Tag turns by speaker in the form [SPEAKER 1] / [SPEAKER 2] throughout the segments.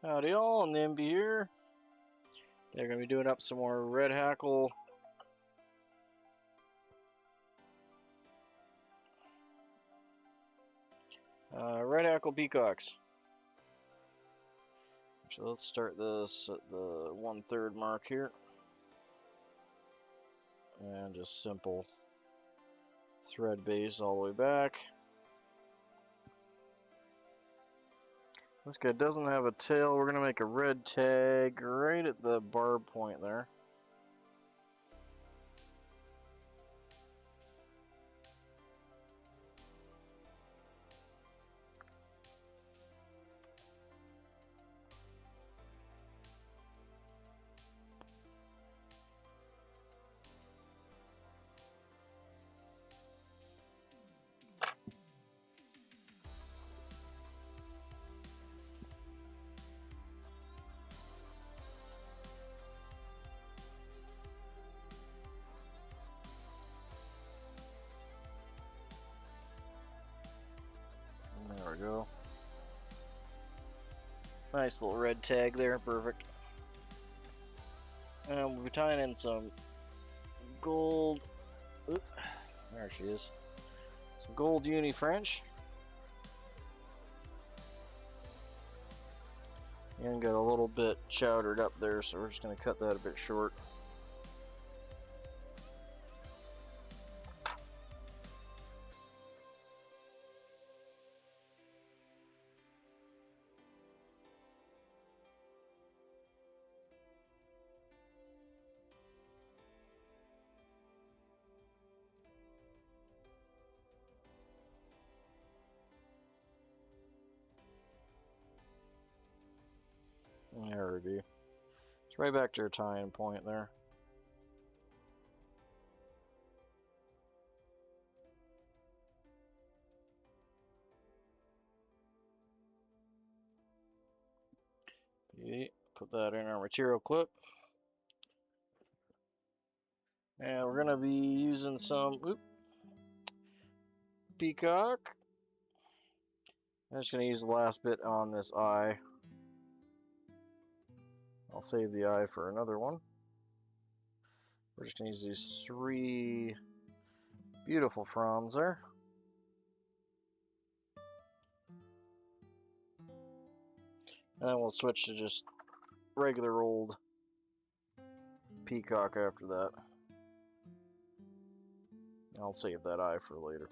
[SPEAKER 1] Howdy all, Nimby here. They're going to be doing up some more red hackle. Red hackle peacocks. So let's start this at the 1/3 mark here. And just simple thread base all the way back. This guy doesn't have a tail. We're going to make a red tag right at the barb point there. There we go. Nice little red tag there, perfect. And we'll be tying in some gold. Oop, there she is. Some gold uni French. And got a little bit chowdered up there, so we're just going to cut that a bit short. There we be. It's right back to our tying point there. Put that in our material clip. And we're going to be using some peacock. I'm just going to use the last bit on this eye. I'll save the eye for another one. We're just going to use these 3 beautiful fronds there. And then we'll switch to just regular old peacock after that. I'll save that eye for later.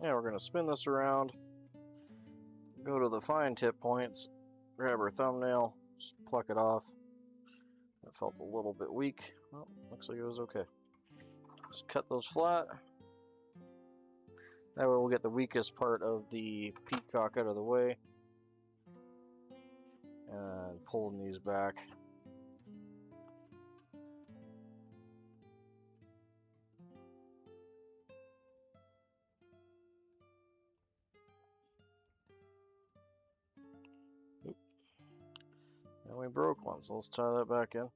[SPEAKER 1] Yeah, we're going to spin this around, go to the fine tip points, grab our thumbnail, just pluck it off. That felt a little bit weak. Well, looks like it was okay. Just cut those flat. That way we'll get the weakest part of the peacock out of the way. And pulling these back. Oop. And we broke one, so let's tie that back in.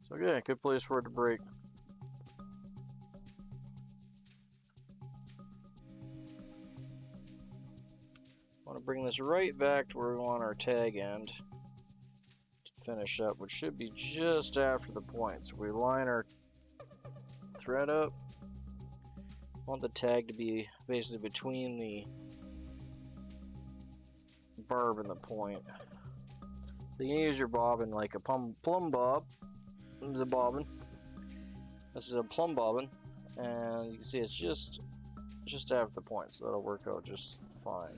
[SPEAKER 1] So yeah, good place for it to break. Want to bring this right back to where we want our tag end to finish up, which should be just after the point. So we line our thread up. Want the tag to be basically between the barb and the point. So you can use your bobbin like a plumb bob. This is a bobbin. This is a plumb bobbin, and you can see it's just after the point, so that'll work out just fine.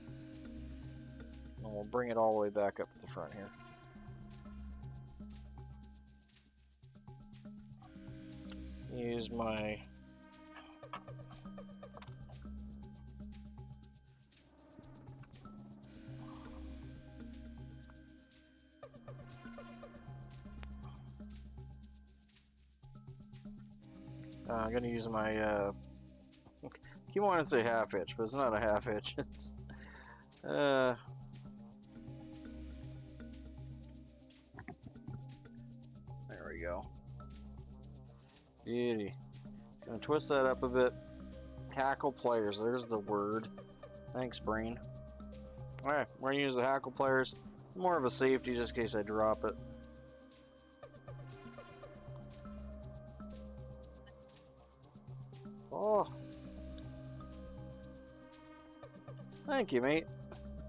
[SPEAKER 1] And we'll bring it all the way back up to the front here. Use my I'm going to use my, keep keep wanting to say half hitch, but it's not a half hitch. There we go. Beauty. Gonna twist that up a bit. Hackle pliers, there's the word. Thanks, brain. Alright, we're gonna use the hackle pliers. More of a safety just in case I drop it. Oh. Thank you, mate.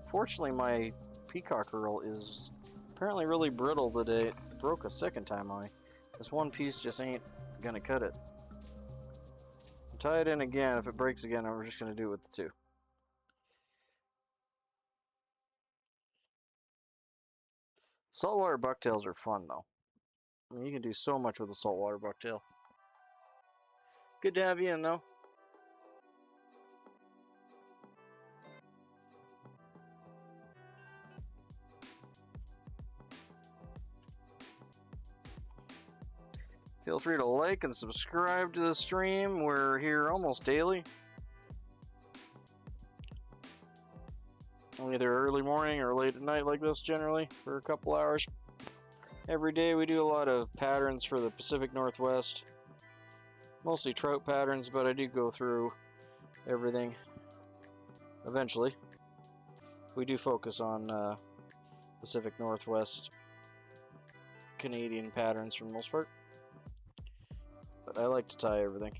[SPEAKER 1] Fortunately, my peacock reel is apparently really brittle today. It broke a second time on me. This one piece just ain't gonna cut it. Tie it in again. If it breaks again, we're just gonna do it with the two. Saltwater bucktails are fun though. I mean, you can do so much with a saltwater bucktail. Good to have you in though. Feel free to like and subscribe to the stream. We're here almost daily. Either early morning or late at night like this generally for a couple hours. Every day we do a lot of patterns for the Pacific Northwest. Mostly trout patterns, but I do go through everything eventually. We do focus on Pacific Northwest Canadian patterns for the most part. But I like to tie everything.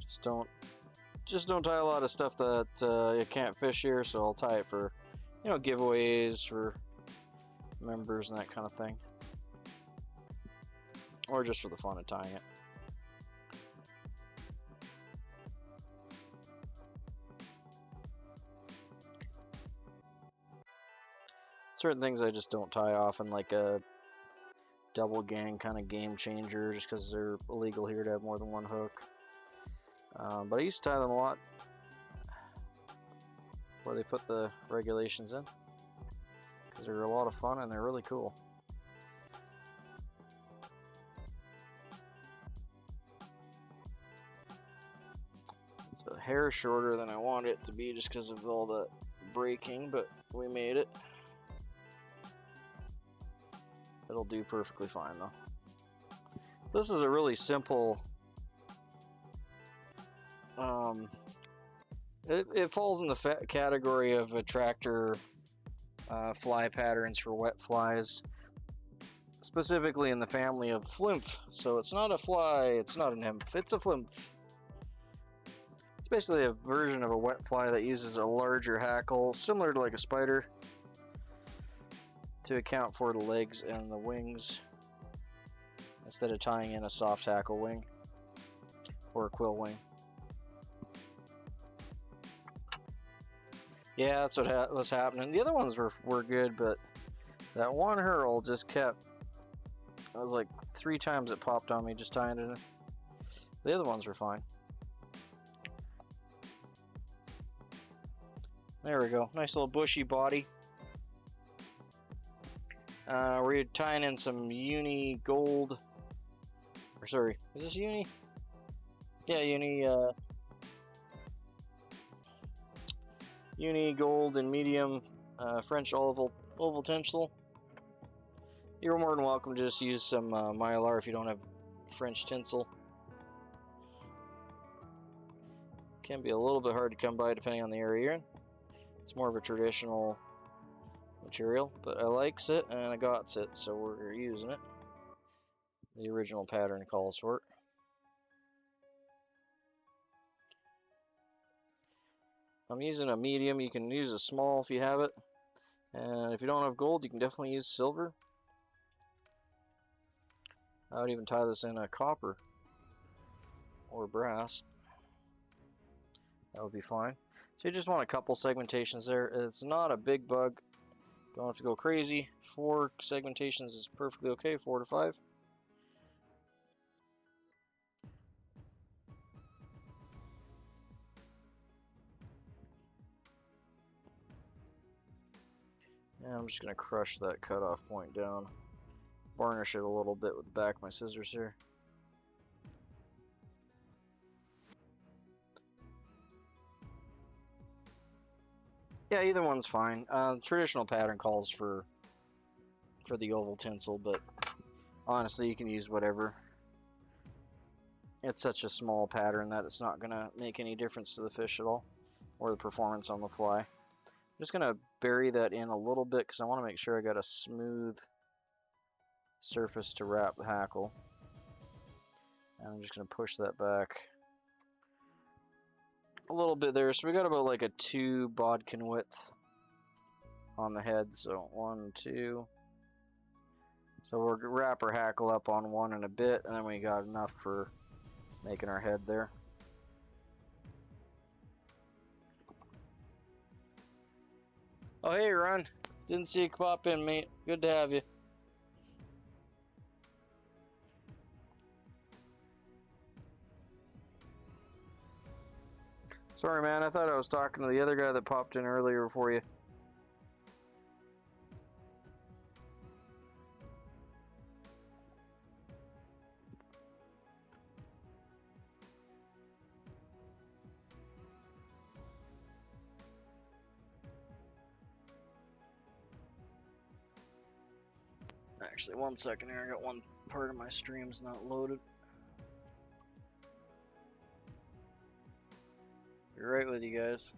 [SPEAKER 1] Just don't tie a lot of stuff that you can't fish here, so I'll tie it for, you know, giveaways for members and that kind of thing. Or just for the fun of tying it. Certain things I just don't tie often, like a double gang kind of game changer, just because they're illegal here to have more than one hook. But I used to tie them a lot before they put the regulations in, because they're a lot of fun and they're really cool. It's a hair shorter than I want it to be just because of all the breaking, but we made it. It'll do perfectly fine though. This is a really simple it falls in the category of attractor fly patterns for wet flies, specifically in the family of Flymph. So it's not a fly, it's not a nymph, it's a Flymph. It's basically a version of a wet fly that uses a larger hackle, similar to like a spider, to account for the legs and the wings, instead of tying in a soft hackle wing or a quill wing. Yeah, that's what was happening. The other ones were good, but that one hurl just kept, it was like 3 times it popped on me just tying it in. The other ones were fine. There we go. Nice little bushy body. We're tying in some uni gold. Or sorry, is this uni? Yeah, uni gold and medium French oval tinsel. You're more than welcome to just use some mylar if you don't have French tinsel. Can be a little bit hard to come by depending on the area you're in. It's more of a traditional material, but I likes it and I got it, so we're using it. The original pattern calls for it. I'm using a medium. You can use a small if you have it, and if you don't have gold, you can definitely use silver. I would even tie this in a copper or brass. That would be fine. So you just want a couple segmentations there. It's not a big bug. Don't have to go crazy. 4 segmentations is perfectly okay, 4 to 5. And I'm just going to crush that cutoff point down. Varnish it a little bit with the back of my scissors here. Yeah, either one's fine. Traditional pattern calls for the oval tinsel, but honestly, you can use whatever. It's such a small pattern that it's not gonna make any difference to the fish at all, or the performance on the fly. I'm just gonna bury that in a little bit because I want to make sure I got a smooth surface to wrap the hackle. And I'm just gonna push that back a little bit there. So we got about like a 2 bodkin width on the head. So 1, 2. So we'll wrap our hackle up on 1 in a bit, and then we got enough for making our head there. Oh hey Ron, didn't see you pop in, mate. Good to have you. Sorry man, I thought I was talking to the other guy that popped in earlier before you. Actually, 1 second here. I got one part of my stream's not loaded. Be right with you guys.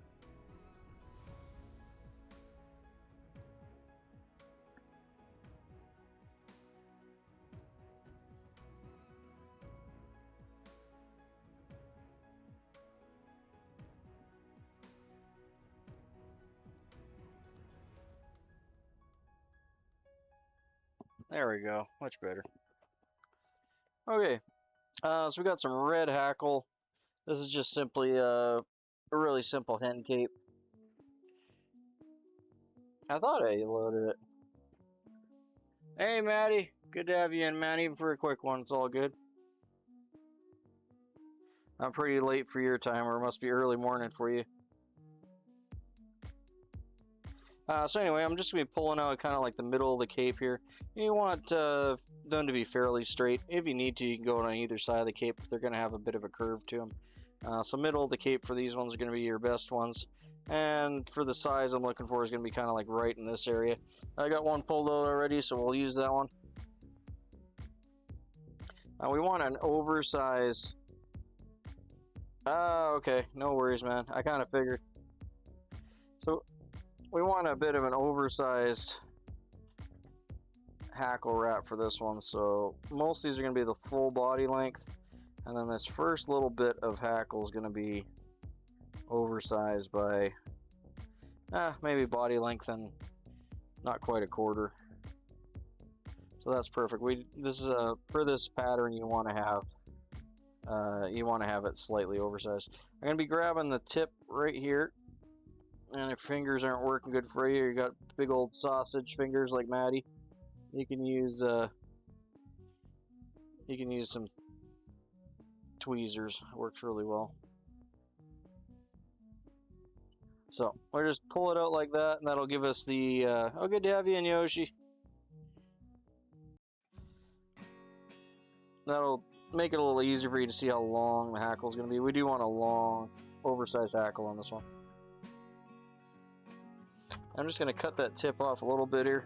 [SPEAKER 1] There we go. Much better. Okay. So we got some red hackle. This is just simply a really simple hen cape. I thought I loaded it. Hey, Maddie. Good to have you in, man. Even for a quick one, it's all good. I'm pretty late for your time, or it must be early morning for you. So anyway, I'm just going to be pulling out kind of like the middle of the cape here. You want them to be fairly straight. If you need to, you can go on either side of the cape. They're going to have a bit of a curve to them. So middle of the cape for these ones are going to be your best ones. And for the size I'm looking for is going to be kind of like right in this area. I got one pulled out already, so we'll use that one. We want an oversized... okay, no worries, man. I kind of figured. So we want a bit of an oversized hackle wrap for this one. So most of these are going to be the full body length, and then this first little bit of hackle is going to be oversized by maybe body length and not quite a quarter. So that's perfect. This is for this pattern you want to have it slightly oversized. I'm going to be grabbing the tip right here. And if fingers aren't working good for you, you got big old sausage fingers like Maddie, you can use some tweezers. It works really well. So we'll just pull it out like that, and that'll give us the oh, good to have you in, Yoshi. That'll make it a little easier for you to see how long the hackle is going to be. We do want a long, oversized hackle on this one. I'm just going to cut that tip off a little bit here.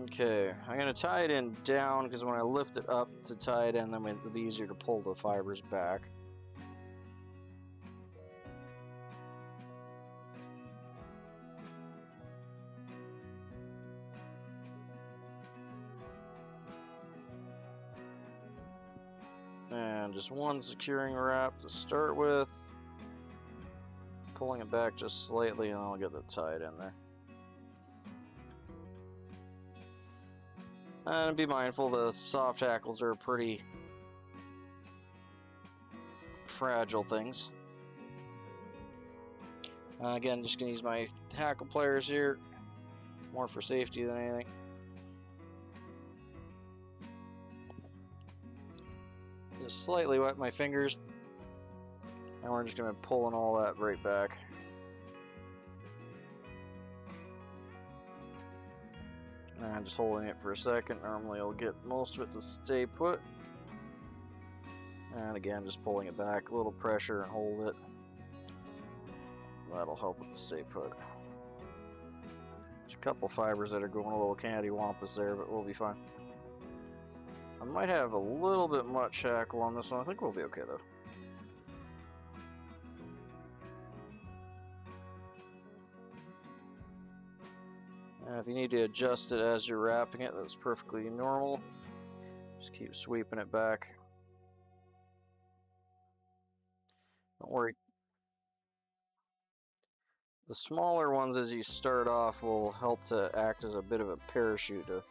[SPEAKER 1] Okay, I'm going to tie it in down because when I lift it up to tie it in, then it'll be easier to pull the fibers back. And just one securing wrap to start with. Pulling it back just slightly, and I'll get that tied in there. And be mindful, the soft hackles are pretty fragile things. Again, just going to use my hackle pliers here, more for safety than anything. Just slightly wet my fingers. And we're just going to be pulling all that right back. And just holding it for a second. Normally I'll get most of it to stay put. And again, just pulling it back, a little pressure and hold it. That'll help it to stay put. There's a couple fibers that are going a little candy-wampus there, but we'll be fine. I might have a little bit much hackle on this one. I think we'll be okay though. And if you need to adjust it as you're wrapping it, that's perfectly normal. Just keep sweeping it back. Don't worry. The smaller ones as you start off will help to act as a bit of a parachute to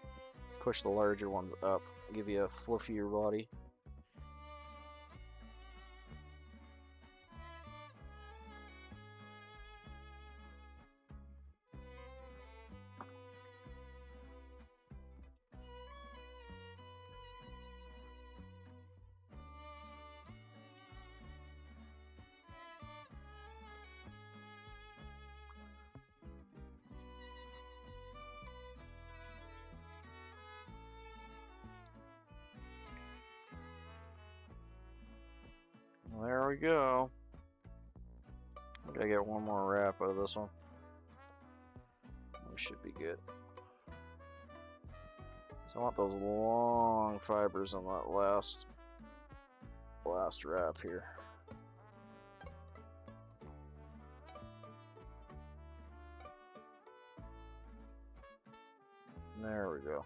[SPEAKER 1] push the larger ones up, give you a fluffier body. There we go. I gotta get one more wrap out of this one. We should be good. So I want those long fibers on that last wrap here. There we go.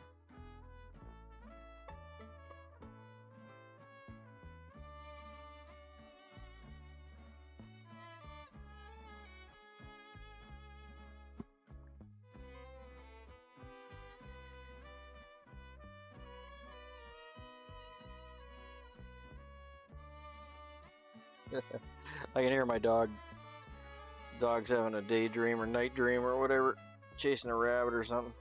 [SPEAKER 1] I can hear my dog's having a daydream or night dream or whatever, chasing a rabbit or something.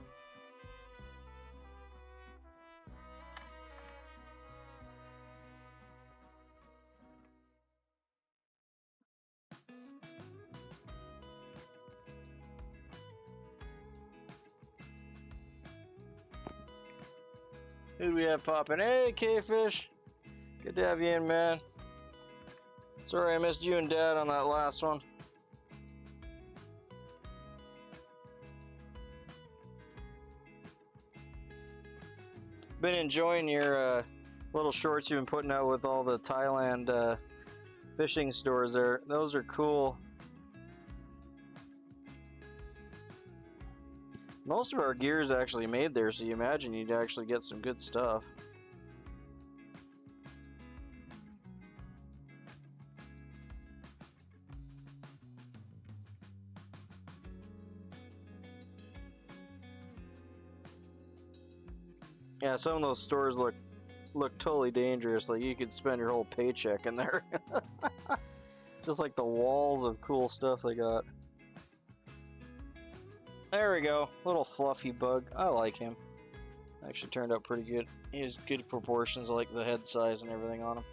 [SPEAKER 1] Who do we have popping? Hey, K-Fish! Good to have you in, man. Sorry I missed you and Dad on that last one. Been enjoying your little shorts you've been putting out with all the Thailand fishing stores there. Those are cool. Most of our gear is actually made there, so you imagine you'd actually get some good stuff. Yeah, some of those stores look totally dangerous. Like you could spend your whole paycheck in there. Just like the walls of cool stuff they got. There we go. Little fluffy bug. I like him. Actually turned out pretty good. He has good proportions, like the head size and everything on him.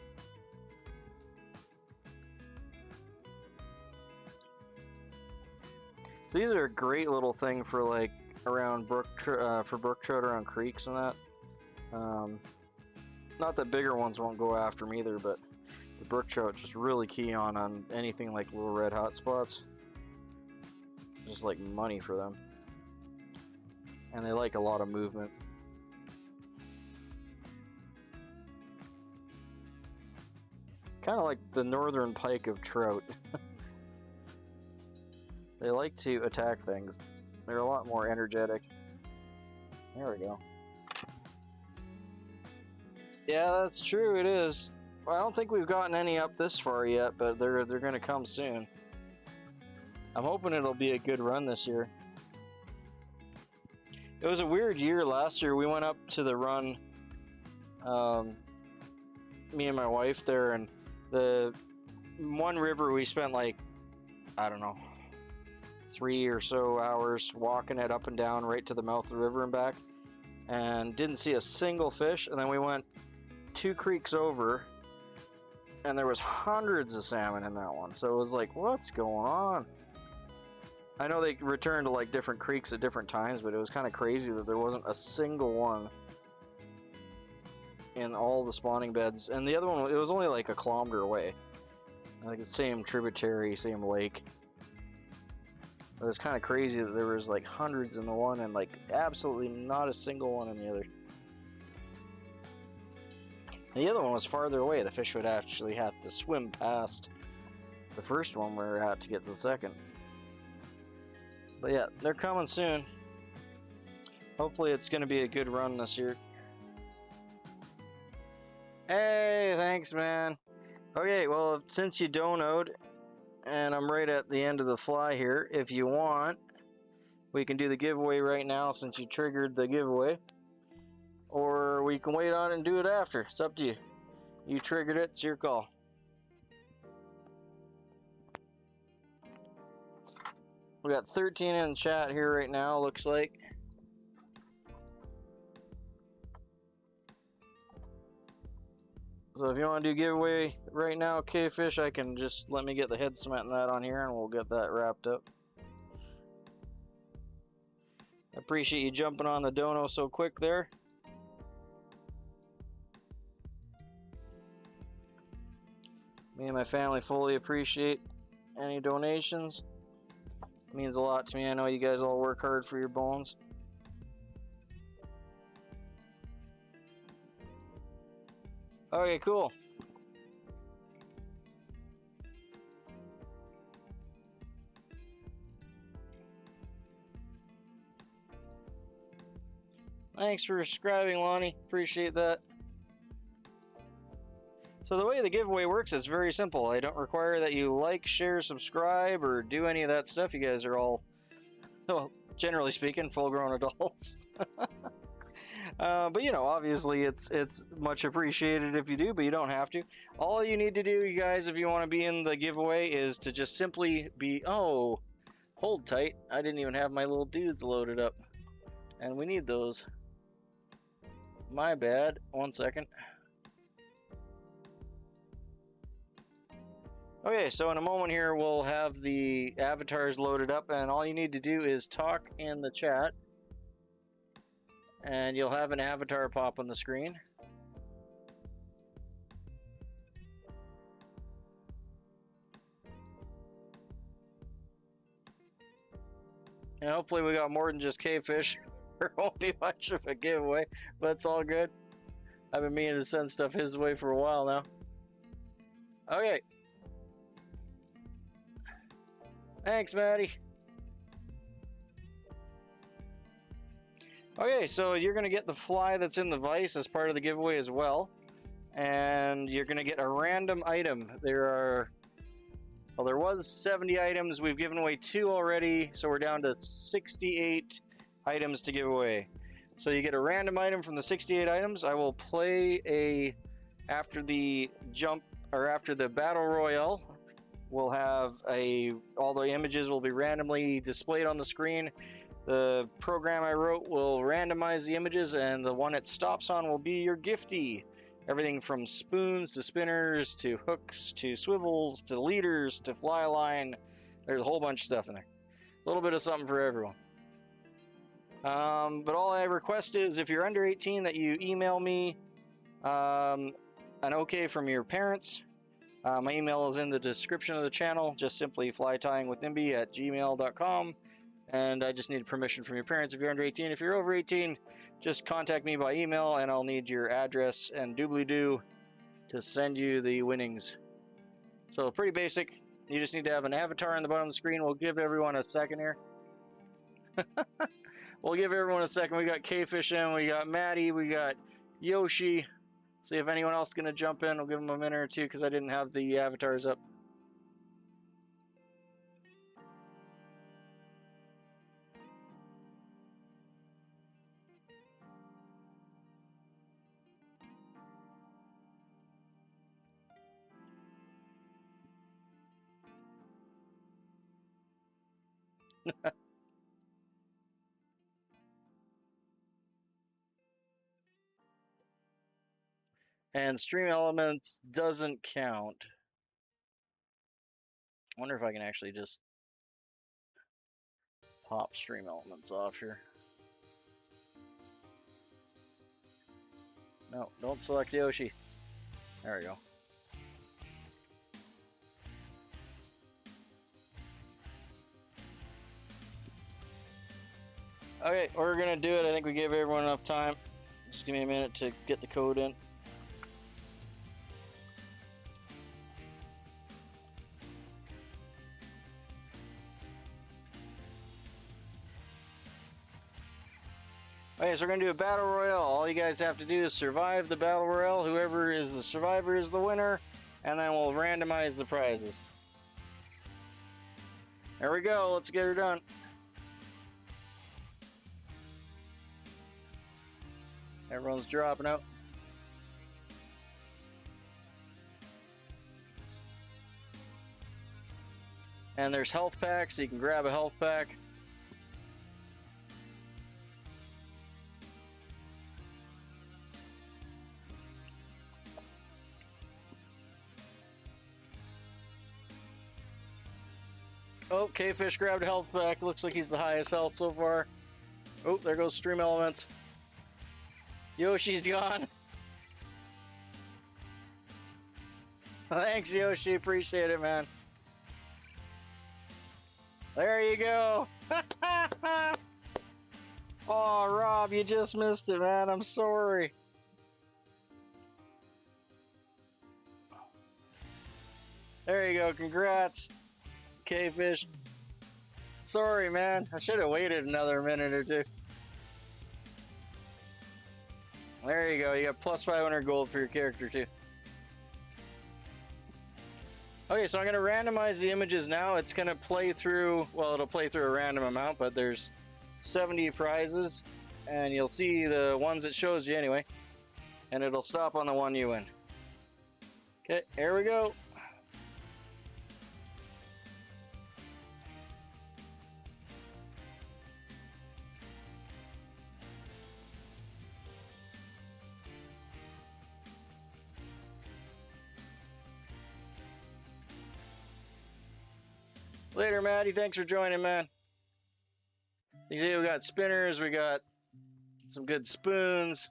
[SPEAKER 1] These are a great little thing for like around brook trout around creeks and that. Not that bigger ones won't go after them either, but the brook trout just really key on anything like little red hot spots. Just like money for them. And they like a lot of movement. Kind of like the northern pike of trout. They like to attack things. They're a lot more energetic. There we go. Yeah, that's true, it is. Well, I don't think we've gotten any up this far yet, but they're gonna come soon. I'm hoping it'll be a good run this year. It was a weird year last year. We went up to the run, me and my wife there, and the one river we spent like, I don't know, 3 or so hours walking it up and down right to the mouth of the river and back, and didn't see a single fish. And then we went 2 creeks over and there was hundreds of salmon in that one. So it was like, what's going on? I know they returned to like different creeks at different times, but it was kind of crazy that there wasn't a single one in all the spawning beds. And the other one, it was only like a kilometer away. Like the same tributary, same lake. It was kind of crazy that there was like hundreds in the one and like absolutely not a single one in the other. And the other one was farther away. The fish would actually have to swim past the first one we were at to get to the second. But yeah, they're coming soon. Hopefully it's going to be a good run this year. Hey, thanks, man. Okay, well, since you donoed, and I'm right at the end of the fly here, if you want, we can do the giveaway right now since you triggered the giveaway. Or we can wait on it and do it after. It's up to you. You triggered it, it's your call. We got 13 in the chat here right now, looks like. So if you want to do giveaway right now, K-Fish, I can just let me get the head cement and that on here and we'll get that wrapped up. I appreciate you jumping on the dono so quick there. Me and my family fully appreciate any donations. It means a lot to me. I know you guys all work hard for your bones. Okay, cool. Thanks for subscribing, Lonnie. Appreciate that. So the way the giveaway works is very simple. I don't require that you like, share, subscribe, or do any of that stuff. You guys are all, well, generally speaking, full-grown adults. But you know, obviously it's much appreciated if you do, but you don't have to. All you need to do, you guys, if you want to be in the giveaway, is to just simply be, oh, hold tight. I didn't even have my little dudes loaded up. And we need those. My bad. 1 second. Okay, so in a moment here, we'll have the avatars loaded up, and all you need to do is talk in the chat, and you'll have an avatar pop on the screen. And hopefully we got more than just K-Fish. There won't be much of a giveaway, but it's all good. I've been meaning to send stuff his way for a while now. Okay. Thanks, Maddie. Okay, so you're going to get the fly that's in the vise as part of the giveaway as well. And you're going to get a random item. There was 70 items. We've given away 2 already, so we're down to 68 items to give away. So you get a random item from the 68 items. I will play after the battle royale. We'll have all the images will be randomly displayed on the screen. The program I wrote will randomize the images, and the one it stops on will be your gifty. Everything from spoons to spinners to hooks to swivels to leaders to fly line. There's a whole bunch of stuff in there. A little bit of something for everyone. But all I request is if you're under 18 that you email me an okay from your parents. My email is in the description of the channel. Just simply flytyingwithnimby@gmail.com. And I just need permission from your parents if you're under 18. If you're over 18, just contact me by email and I'll need your address and doobly-doo to send you the winnings. So pretty basic. You just need to have an avatar on the bottom of the screen. We'll give everyone a second here. We'll give everyone a second. We got K-Fish in, we got Maddie, we got Yoshi. See if anyone else is going to jump in. We'll give them a minute or two because I didn't have the avatars up. And stream elements doesn't count. I wonder if I can actually just pop stream elements off here. No, don't select Yoshi. There we go. Okay, we're gonna do it. I think we gave everyone enough time. Just give me a minute to get the code in. Okay, so we're gonna do a battle royale. All you guys have to do is survive the battle royale. Whoever is the survivor is the winner, and then we'll randomize the prizes. There we go. Let's get her done. Everyone's dropping out. And there's health packs, so you can grab a health pack. Oh, K-Fish grabbed a health pack. Looks like he's the highest health so far. Oh, there goes stream elements. Yoshi's gone. Thanks, Yoshi. Appreciate it, man. There you go. Oh, Rob, you just missed it, man. I'm sorry. There you go. Congrats, K-Fish. Sorry, man. I should have waited another minute or two. There you go. You got plus 500 gold for your character, too. Okay, so I'm going to randomize the images now. It's going to play through, well, it'll play through a random amount, but there's 70 prizes, and you'll see the ones it shows you anyway, and it'll stop on the one you win. Okay, here we go. Later, Maddie. Thanks for joining, man. You see, we got spinners, we got some good spoons.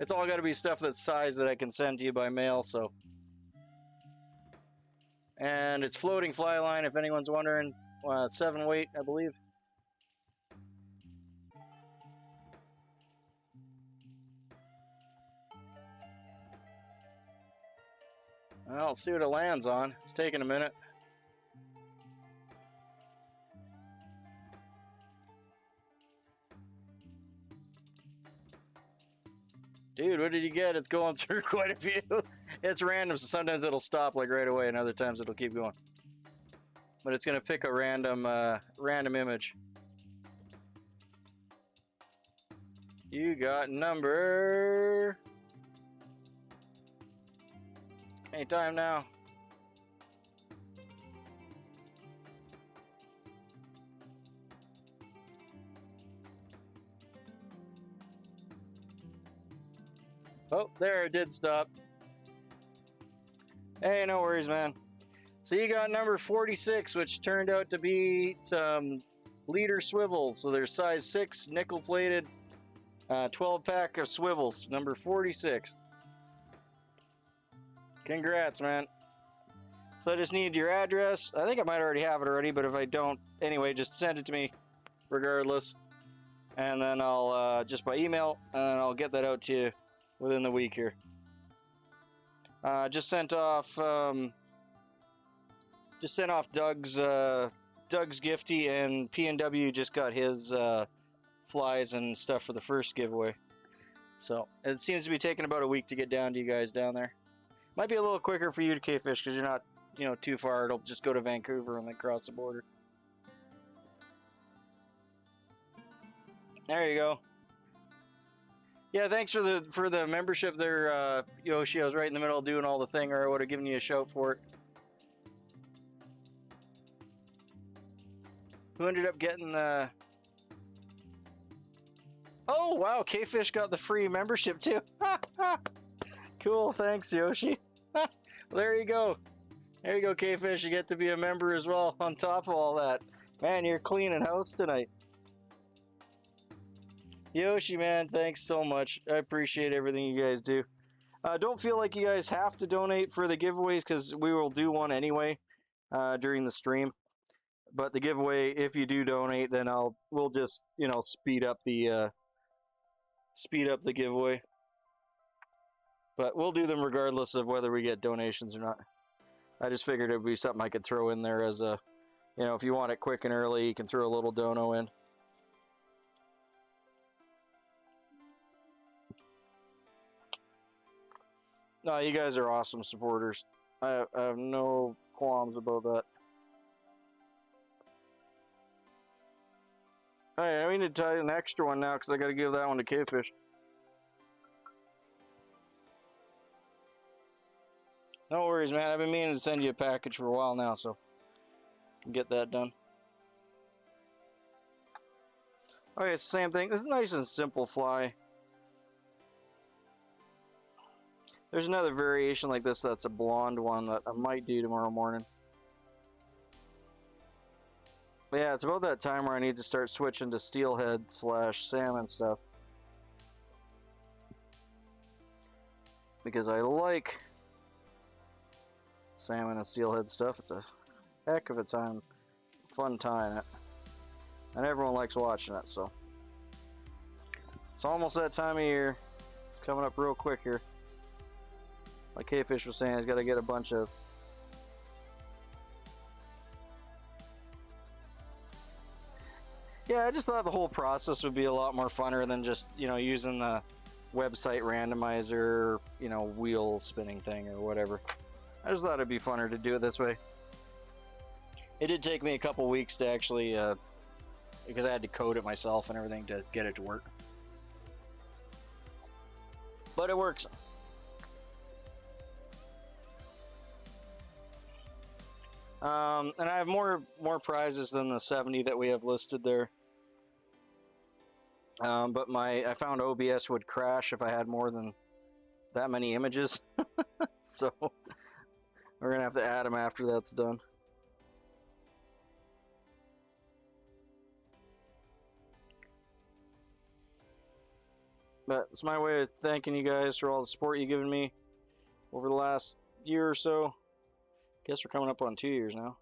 [SPEAKER 1] It's all got to be stuff that's size that I can send to you by mail, so. And it's floating fly line, if anyone's wondering. 7 weight, I believe. Well, let's see what it lands on. It's taking a minute. Dude, what did you get? It's going through quite a few. It's random, so sometimes it'll stop like right away, and other times it'll keep going. But it's gonna pick a random image. You got number. Anytime now. Oh, there, it did stop. Hey, no worries, man. So you got number 46, which turned out to be leader swivels. So they're size 6, nickel-plated, 12-pack of swivels, number 46. Congrats, man. So I just need your address. I think I might already have it already, but if I don't, anyway, just send it to me regardless. And then I'll, just by email, and I'll get that out to you within the week here. Just sent off Doug's Gifty, and P&W just got his flies and stuff for the first giveaway. So it seems to be taking about a week to get down to you guys down there. Might be a little quicker for you to K-Fish because you're not, too far. It'll just go to Vancouver and then cross the border. There you go. Yeah, thanks for the membership there, Yoshi. I was right in the middle doing all the thing, or I would have given you a shout for it. Who ended up getting the... Oh, wow, K-Fish got the free membership, too. Cool, thanks, Yoshi. There you go. There you go, K-Fish. You get to be a member as well on top of all that. Man, you're cleaning house tonight. Yoshi, man, thanks so much. I appreciate everything you guys do. Don't feel like you guys have to donate for the giveaways because we will do one anyway during the stream. But the giveaway, if you do donate, then we'll just speed up the giveaway. But we'll do them regardless of whether we get donations or not. I just figured it would be something I could throw in there as a, if you want it quick and early, you can throw a little dono in. No, you guys are awesome supporters. I have no qualms about that. Hey, I need to tie an extra one now because I got to give that one to K-Fish. No worries, man. I've been meaning to send you a package for a while now, so get that done. Okay, it's the same thing. This is a nice and simple fly. There's another variation like this that's a blonde one that I might do tomorrow morning. But yeah, it's about that time where I need to start switching to steelhead / salmon stuff. Because I like salmon and steelhead stuff. It's a heck of a time, fun tying it. And everyone likes watching it, so. It's almost that time of year. Coming up real quick here. Like K-Fish was saying, he's got to get a bunch of. Yeah, I just thought the whole process would be a lot more funner than just, using the website randomizer, wheel spinning thing or whatever. I just thought it'd be funner to do it this way. It did take me a couple weeks to actually, because I had to code it myself and everything to get it to work. But it works. And I have more prizes than the 70 that we have listed there. But I found OBS would crash if I had more than that many images. So we're gonna have to add them after that's done. But it's my way of thanking you guys for all the support you've given me over the last year or so. Guess we're coming up on 2 years now.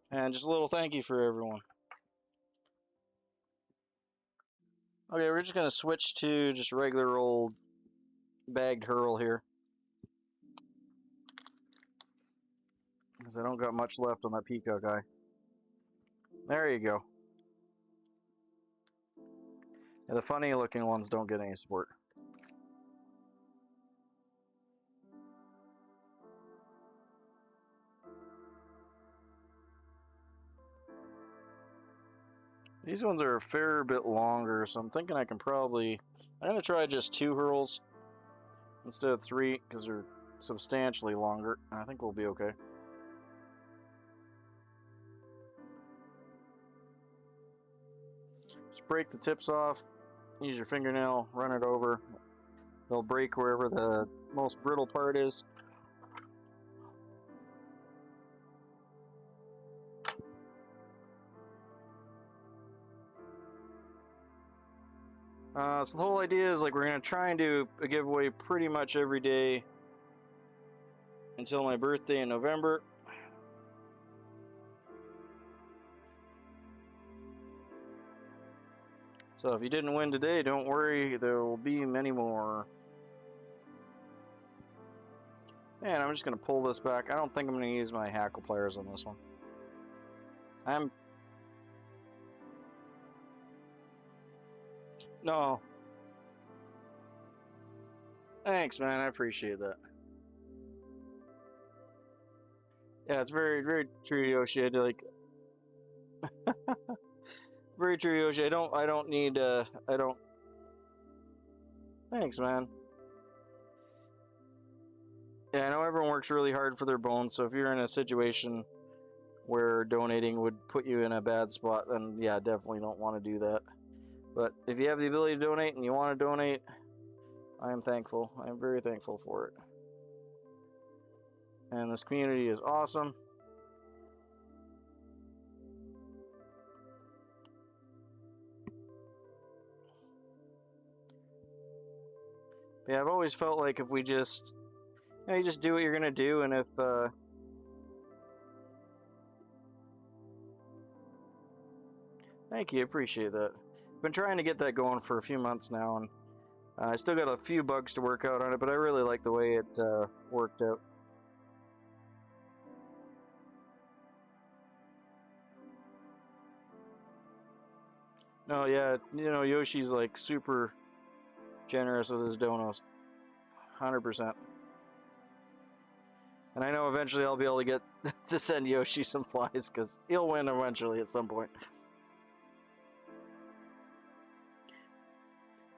[SPEAKER 1] And just a little thank you for everyone. Okay, we're just going to switch to just regular old bagged hurl here. Because I don't got much left on that peacock eye. There you go. Yeah, the funny looking ones don't get any support. These ones are a fair bit longer, so I'm thinking I'm going to try just 2 hurls instead of 3, because they're substantially longer. I think we'll be okay. Just break the tips off, use your fingernail, run it over. They'll break wherever the most brittle part is. So the whole idea is we're going to try and do a giveaway pretty much every day until my birthday in November. So if you didn't win today, don't worry, there will be many more. And I'm just going to pull this back. I don't think I'm going to use my hackle pliers on this one. No. Thanks, man. I appreciate that. Yeah, it's very, very true, Yoshi. I do like. Very true, Yoshi. I don't need. I don't. Thanks, man. Yeah, I know everyone works really hard for their bones, so if you're in a situation where donating would put you in a bad spot, then yeah, definitely don't want to do that. But if you have the ability to donate and you want to donate, I am thankful. I am very thankful for it. And this community is awesome. Yeah, I've always felt like if we just, you just do what you're gonna do, and if thank you, appreciate that. Been trying to get that going for a few months now, and I still got a few bugs to work out on it, but I really like the way it worked out. No, yeah, Yoshi's like super generous with his donos, 100%. And I know eventually I'll be able to get to send Yoshi some flies, because he'll win eventually at some point.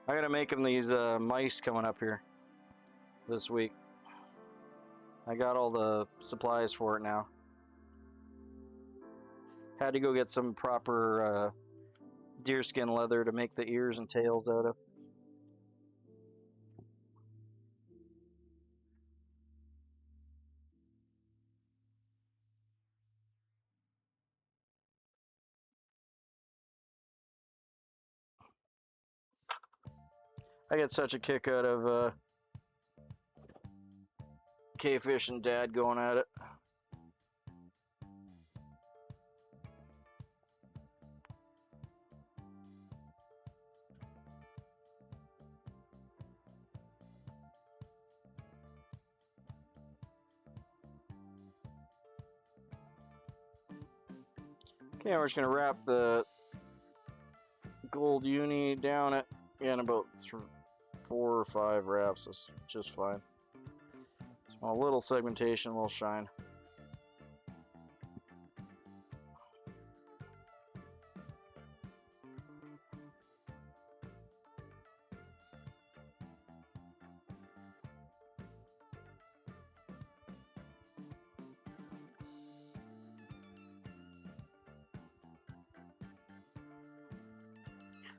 [SPEAKER 1] I gotta make him these mice coming up here this week. I got all the supplies for it now. Had to go get some proper deerskin leather to make the ears and tails out of. I get such a kick out of K-Fish and Dad going at it. Okay, we're just gonna wrap the gold uni down it in about 4 or 5 wraps. Is just fine. A little segmentation will shine.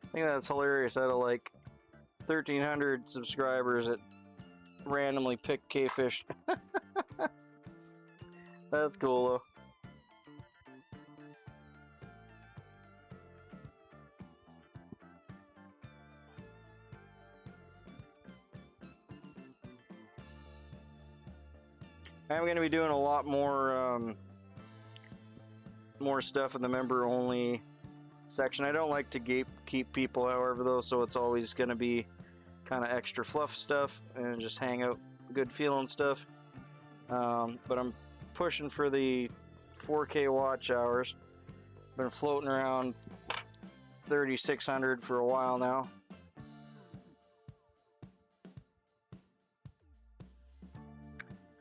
[SPEAKER 1] I think that's hilarious. Out of like 1,300 subscribers, it randomly picked K-Fish. That's cool though. I'm going to be doing a lot more stuff in the member-only section. I don't like to keep people, however, though, so it's always going to be kind of extra fluff stuff and just hang out, good feeling stuff. But I'm pushing for the 4K watch hours. Been floating around 3,600 for a while now.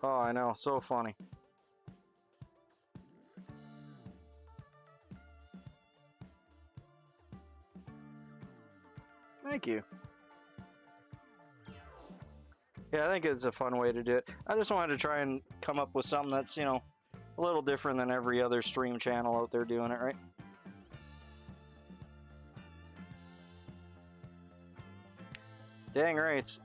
[SPEAKER 1] Oh, I know, so funny. Thank you. Yeah, I think it's a fun way to do it. I just wanted to try and come up with something that's, a little different than every other stream channel out there doing it, right? Dang right.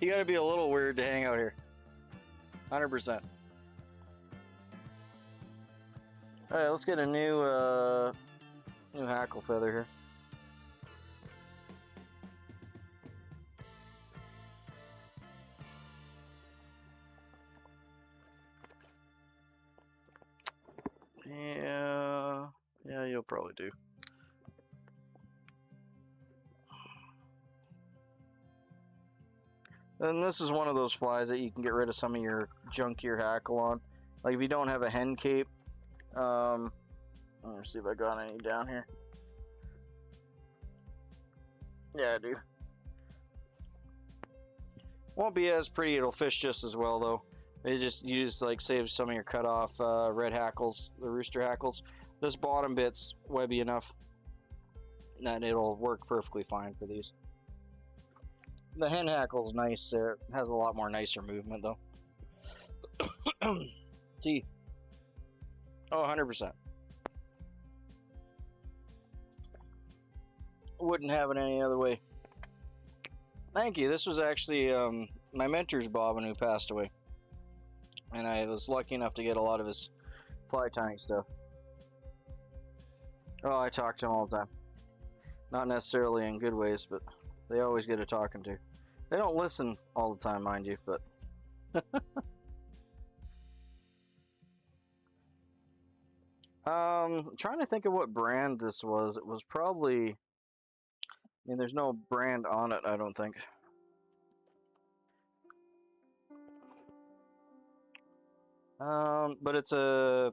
[SPEAKER 1] You gotta be a little weird to hang out here. 100%. Alright, let's get a new hackle feather here. Yeah, you'll probably do. And this is one of those flies that you can get rid of some of your junkier hackle on. Like if you don't have a hen cape, let me see if I got any down here. Yeah, I do. Won't be as pretty, it'll fish just as well though. They just save some of your cut off red hackles, the rooster hackles. This bottom bit's webby enough that it'll work perfectly fine for these. The hen hackle's nice, it has a lot more nicer movement though. See, Oh, 100%. Wouldn't have it any other way. Thank you. This was actually my mentor's bobbin who passed away. And I was lucky enough to get a lot of his fly tying stuff. Oh, I talk to him all the time. Not necessarily in good ways, but they always get a talking to. They don't listen all the time, mind you, but... Trying to think of what brand this was. It was probably... I mean, there's no brand on it, I don't think. But it's a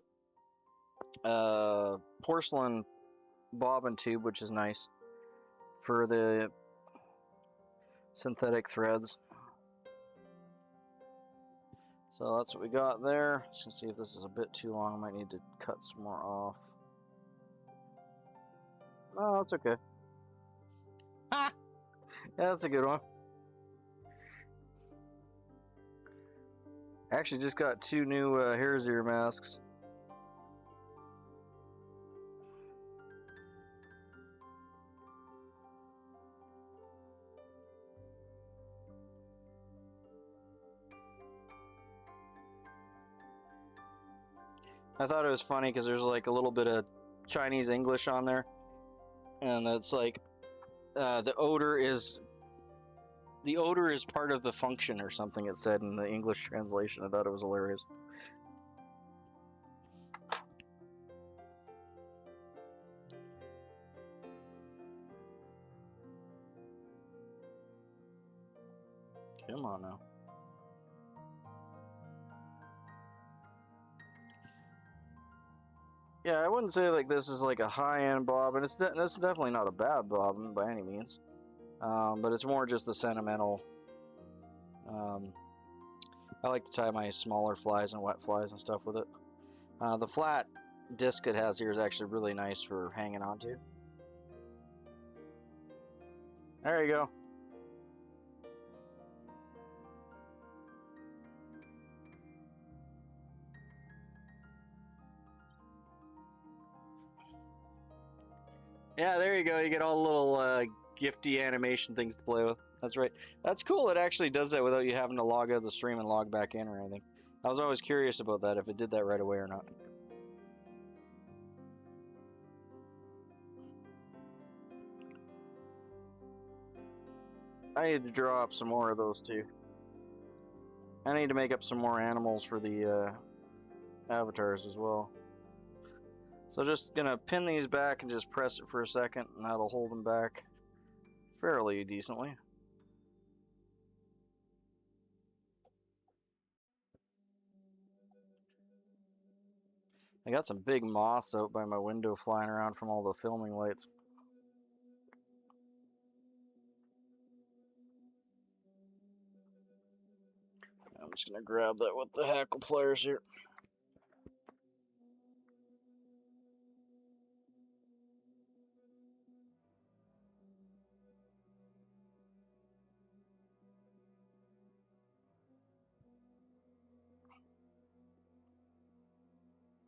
[SPEAKER 1] porcelain bobbin tube, which is nice for the synthetic threads. So that's what we got there. Just gonna see if this is a bit too long. I might need to cut some more off. No, that's okay. Ha! Yeah, that's a good one. Actually, just got 2 new hare's ear masks. I thought it was funny because there's like a little bit of Chinese English on there, and it's like the odor is part of the function or something. It said in the English translation. I thought it was hilarious. Come on now. Yeah, I wouldn't say like this is like a high-end bobbin. This is definitely not a bad bobbin by any means, but it's more just the sentimental. I like to tie my smaller flies and wet flies and stuff with it. The flat disc it has here is actually really nice for hanging onto. There you go. Yeah, there you go. You get all the little gifty animation things to play with. That's right. That's cool. It actually does that without you having to log out of the stream and log back in or anything. I was always curious about that, if it did that right away or not. I need to draw up some more of those too. I need to make up some more animals for the avatars as well. So just gonna pin these back and just press it for a second, and that'll hold them back fairly decently. I got some big moths out by my window flying around from all the filming lights. I'm just gonna grab that with the hackle pliers here.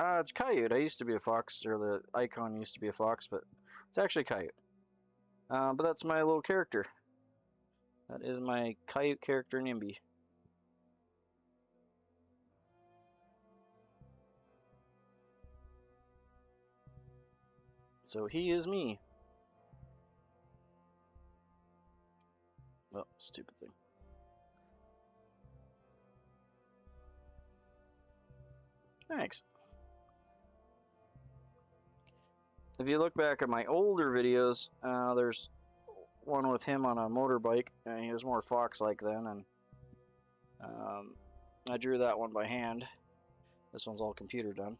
[SPEAKER 1] It's Coyote. I used to be a fox, or the icon used to be a fox, but it's actually Coyote. But that's my little character. That is my Coyote character, Nimby. So he is me. Oh, stupid thing. Thanks. If you look back at my older videos, there's one with him on a motorbike, and he was more fox-like then, and I drew that one by hand. This one's all computer done.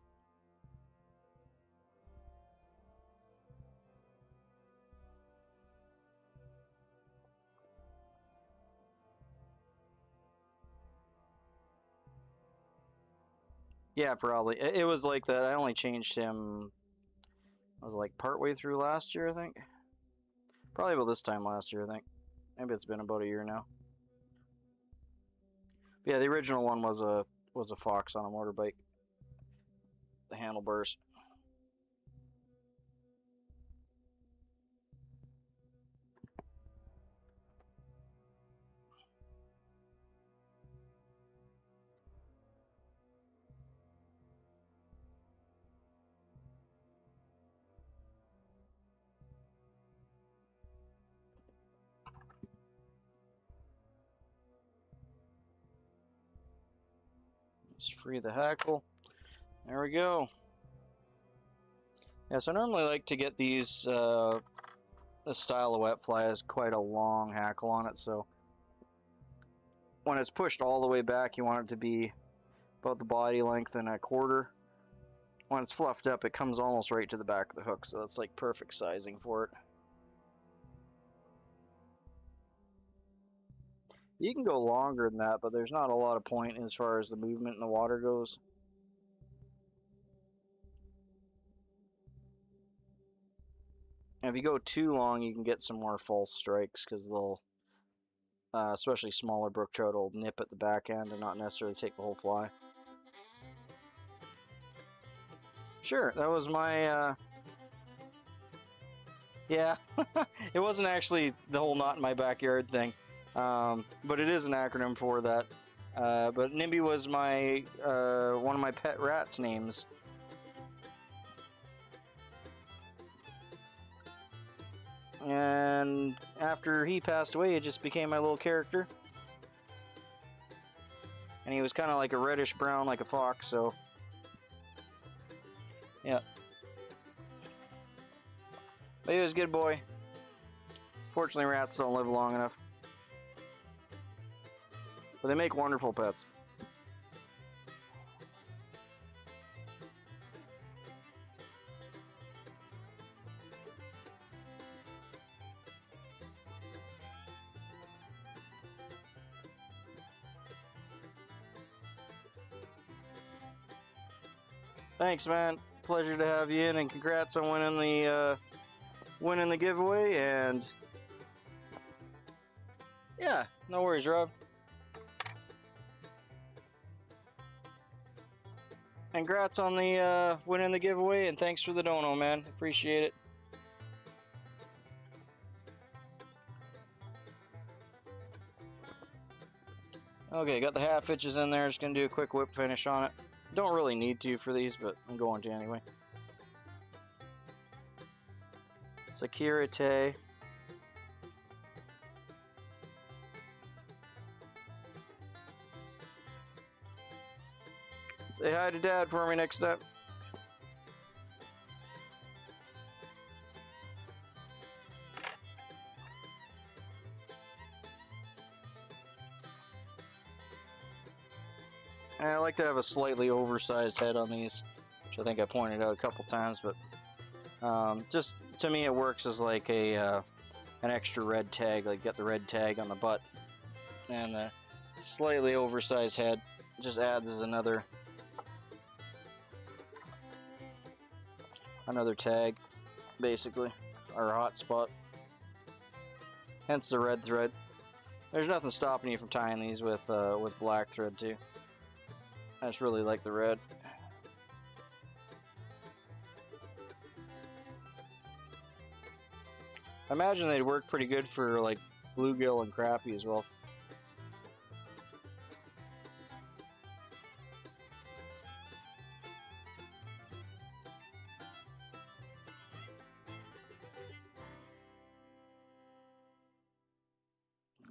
[SPEAKER 1] Yeah, probably. It was like that. I only changed him, I was like partway through last year, I think. Probably about this time last year, I think. Maybe it's been about a year now. But yeah, the original one was a fox on a motorbike. the handlebars. Just free the hackle. There we go. Yeah, so I normally like to get these, this style of wet fly has quite a long hackle on it, so when it's pushed all the way back, you want it to be about the body length and a quarter. When it's fluffed up, it comes almost right to the back of the hook, so that's like perfect sizing for it. You can go longer than that, but there's not a lot of point as far as the movement in the water goes. And if you go too long, you can get some more false strikes because they'll, especially smaller brook trout, will nip at the back end and not necessarily take the whole fly. Sure, that was my, yeah, it wasn't actually the whole not in my backyard thing, but it is an acronym for that. But Nimby was my, one of my pet rats' names. And after he passed away, it just became my little character. And he was kind of like a reddish brown, like a fox, so yeah. But he was a good boy. Fortunately, rats don't live long enough. But they make wonderful pets. Thanks, man. Pleasure to have you in, and congrats on winning the giveaway. And yeah, no worries, Rob. And congrats on the winning the giveaway, and thanks for the dono, man. Appreciate it. Okay, got the half hitches in there. Just gonna do a quick whip finish on it. Don't really need to for these, but I'm going to anyway. It's a kirite. Say hi to Dad for me next time. And I like to have a slightly oversized head on these, which I think I pointed out a couple times, but just to me it works as like a an extra red tag, like get the red tag on the butt, and a slightly oversized head just adds another tag, basically, or hot spot. Hence the red thread. There's nothing stopping you from tying these with black thread too. I just really like the red. I imagine they'd work pretty good for like bluegill and crappie as well.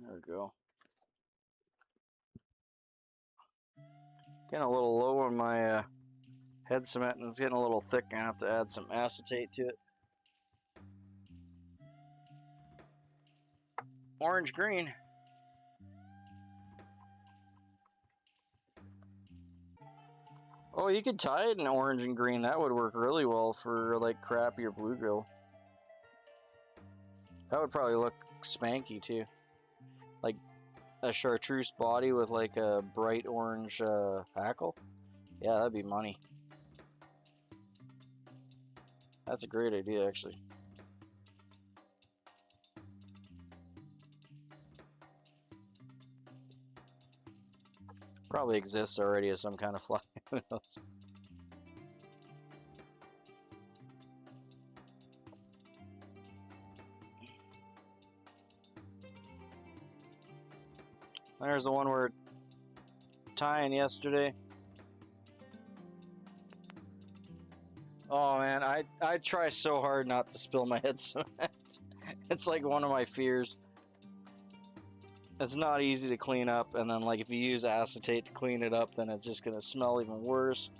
[SPEAKER 1] There we go. Getting a little low on my head cement, and it's getting a little thick. I have to add some acetate to it. Orange green. Oh, you could tie it in orange and green. That would work really well for like crappie or bluegill. That would probably look spanky too. Like a chartreuse body with like a bright orange hackle. Yeah, that'd be money. That's a great idea, actually. Probably exists already as some kind of fly. Who knows? There's the one we're tying yesterday. Oh man, I try so hard not to spill my head cement. It's like one of my fears. It's not easy to clean up, and then like if you use acetate to clean it up, then it's just gonna smell even worse.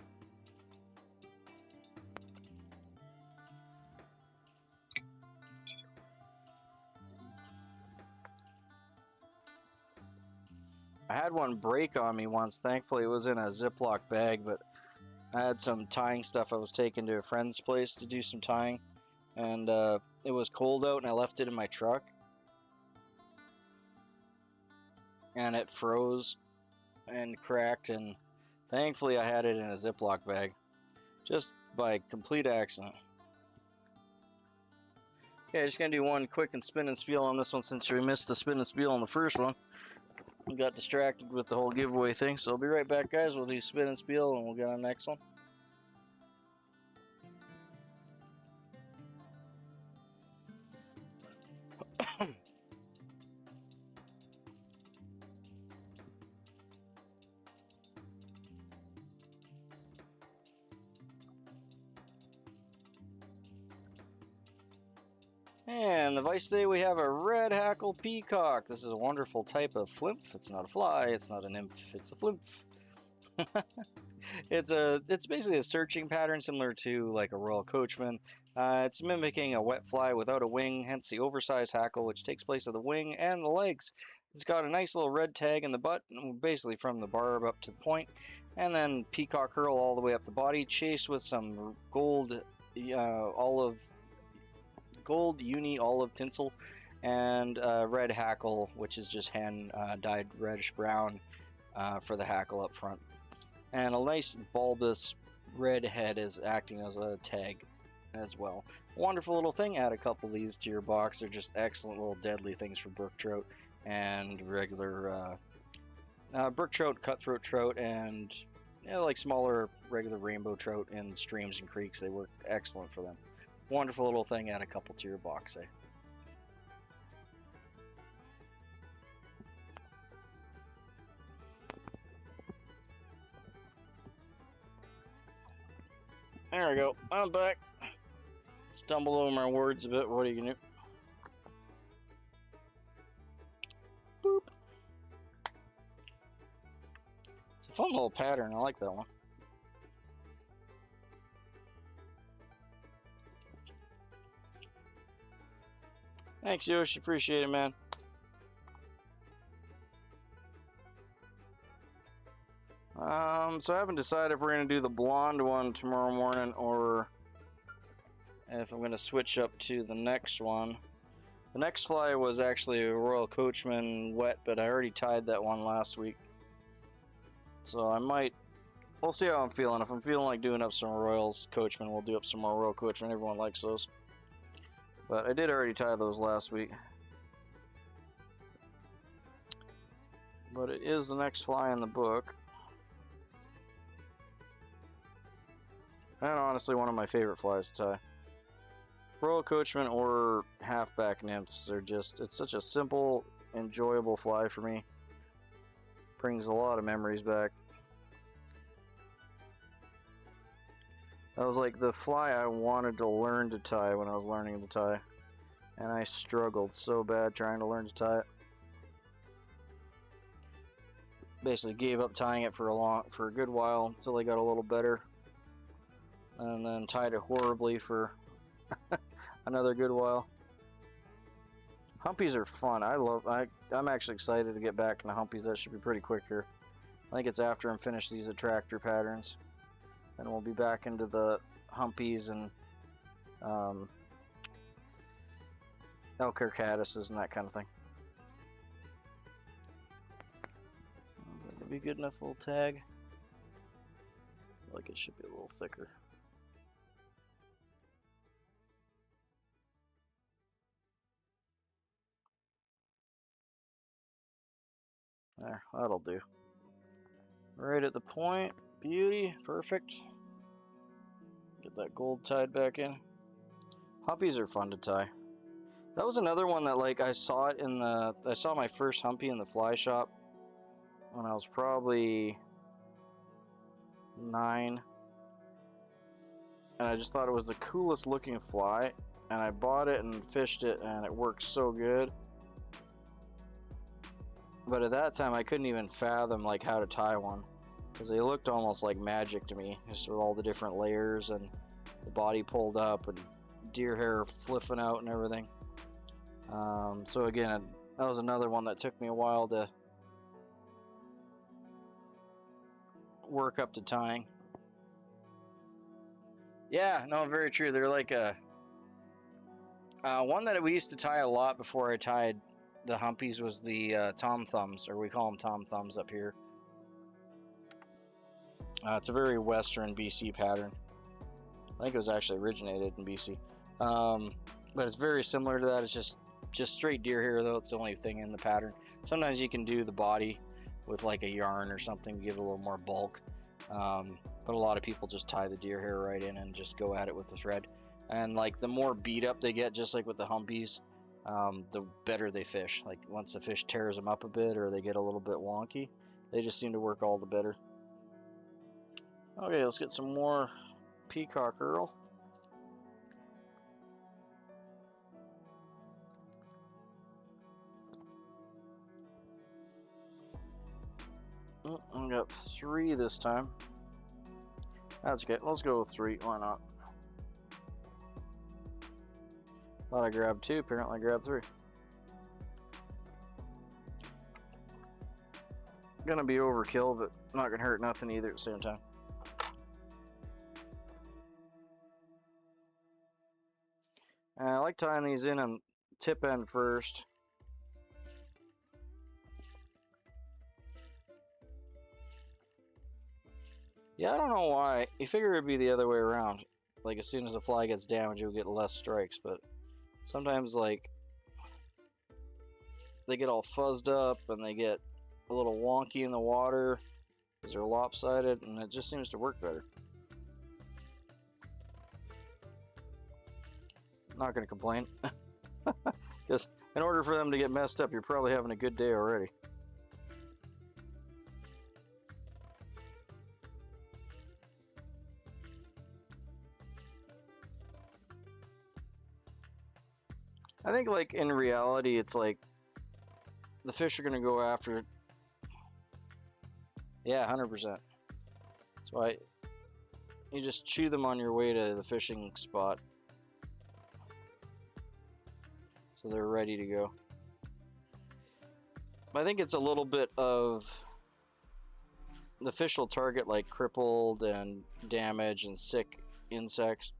[SPEAKER 1] I had one break on me once. Thankfully, it was in a Ziploc bag, but I had some tying stuff I was taking to a friend's place to do some tying, and it was cold out, and I left it in my truck, and it froze and cracked, and thankfully I had it in a Ziploc bag, just by complete accident. Okay, just gonna do one quick and spin and spiel on this one since we missed the spin and spiel on the first one. We got distracted with the whole giveaway thing, so I'll be right back, guys. We'll do spin and spiel, and we'll get on the next one. And the vice today we have a red hackle peacock. This is a wonderful type of Flymph. It's not a fly, it's not a nymph, it's a Flymph. It's basically a searching pattern similar to like a royal coachman. It's mimicking a wet fly without a wing, hence the oversized hackle, which takes place of the wing and the legs. It's got a nice little red tag in the butt, basically from the barb up to the point, and then peacock curl all the way up the body, chased with some gold uni olive tinsel, and red hackle, which is just hand dyed reddish brown for the hackle up front. And a nice bulbous red head is acting as a tag as well. Wonderful little thing. Add a couple of these to your box. They're just excellent little deadly things for brook trout and regular brook trout, cutthroat trout, and like smaller regular rainbow trout in streams and creeks. They work excellent for them. Wonderful little thing. Add a couple to your box, eh? There we go. I'm back. Stumbled over my words a bit. What are you gonna do? Boop. It's a fun little pattern. I like that one. Thanks, Yoshi. Appreciate it, man. So I haven't decided if we're going to do the blonde one tomorrow morning or if I'm going to switch up to the next one. The next fly was actually a Royal Coachman wet, but I already tied that one last week. So I might, we'll see how I'm feeling. If I'm feeling like doing up some Royals Coachman, we'll do up some more Royal Coachman. Everyone likes those. But I did already tie those last week. But it is the next fly in the book. And honestly, one of my favorite flies to tie. Royal Coachman or halfback nymphs are just, it's such a simple, enjoyable fly for me. Brings a lot of memories back. That was like the fly I wanted to learn to tie when I was learning to tie. And I struggled so bad trying to learn to tie it. Basically gave up tying it for a good while until I got a little better. And then tied it horribly for another good while. Humpies are fun. I'm actually excited to get back into humpies. That should be pretty quick here. I think it's after I'm finished these attractor patterns. Then we'll be back into the humpies and elk caddises and that kind of thing. That'll be good enough little tag. I feel like it should be a little thicker. There, that'll do. Right at the point. Beauty. Perfect. Get that gold tied back in. Humpies are fun to tie. That was another one that, like, I saw my first humpy in the fly shop, when I was probably 9. And I just thought it was the coolest looking fly. And I bought it and fished it, and it worked so good. But at that time, I couldn't even fathom like how to tie one, because they looked almost like magic to me, just with all the different layers and the body pulled up and deer hair flipping out and everything. So again, that was another one that took me a while to work up to tying. Yeah, no, very true. They're like a one that we used to tie a lot before I tied the humpies was the tom thumbs, or we call them tom thumbs up here. It's a very western BC pattern. I think it was actually originated in BC, but it's very similar to that. It's just straight deer hair, though. It's the only thing in the pattern. Sometimes you can do the body with like a yarn or something to give it a little more bulk, but a lot of people just tie the deer hair right in and just go at it with the thread. And like the more beat up they get, just like with the humpies, the better they fish. Like once the fish tears them up a bit or they get a little bit wonky, they just seem to work all the better. Okay, let's get some more peacock Earl. I got 3 this time. That's good. Let's go with 3. Why not? Thought I grabbed 2. Apparently I grabbed 3. Gonna be overkill, but not gonna hurt nothing either at the same time. And I like tying these in on tip end first. Yeah, I don't know why. You figure it'd be the other way around. Like as soon as the fly gets damaged, you'll get less strikes. But sometimes, like, they get all fuzzed up and they get a little wonky in the water because they're lopsided, and it just seems to work better. Not gonna complain. Because in order for them to get messed up, you're probably having a good day already. I think, like, in reality, it's like the fish are gonna go after it. Yeah, 100%. That's why you just chew them on your way to the fishing spot, so they're ready to go. I think it's a little bit of the fish will target like crippled and damaged and sick insects.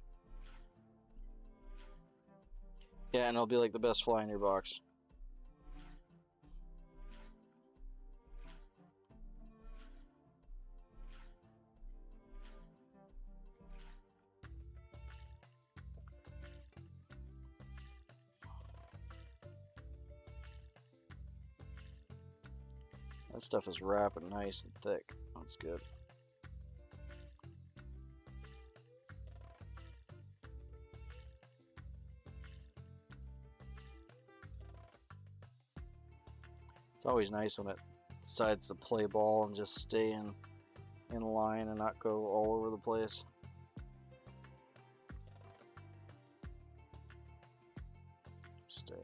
[SPEAKER 1] Yeah, and it'll be like the best fly in your box. That stuff is wrapping nice and thick. That's good. It's always nice when it decides to play ball and just stay in line and not go all over the place. Stay.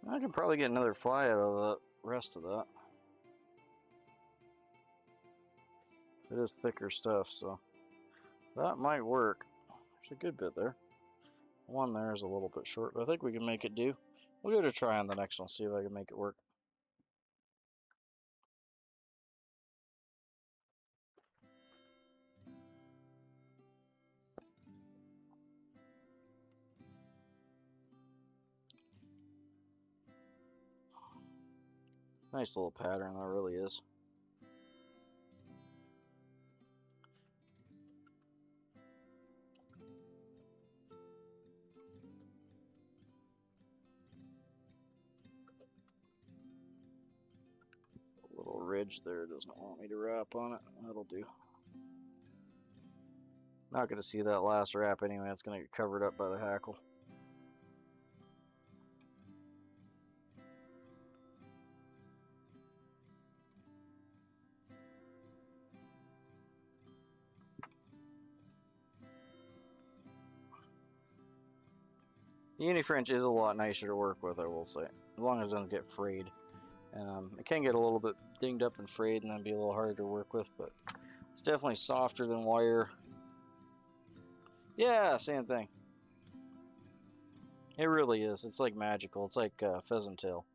[SPEAKER 1] I can probably get another fly out of the rest of that. It is thicker stuff, so that might work. There's a good bit there. One there is a little bit short, but I think we can make it do. We'll give it a try on the next one, see if I can make it work. Nice little pattern, that really is. A little ridge edge there doesn't want me to wrap on it. That'll do. Not going to see that last wrap anyway. It's going to get covered up by the hackle. The uni French is a lot nicer to work with, I will say, as long as it doesn't get frayed. It can get a little bit dinged up and frayed and then be a little harder to work with, but it's definitely softer than wire. Yeah, same thing. It really is. It's like magical. It's like pheasant tail.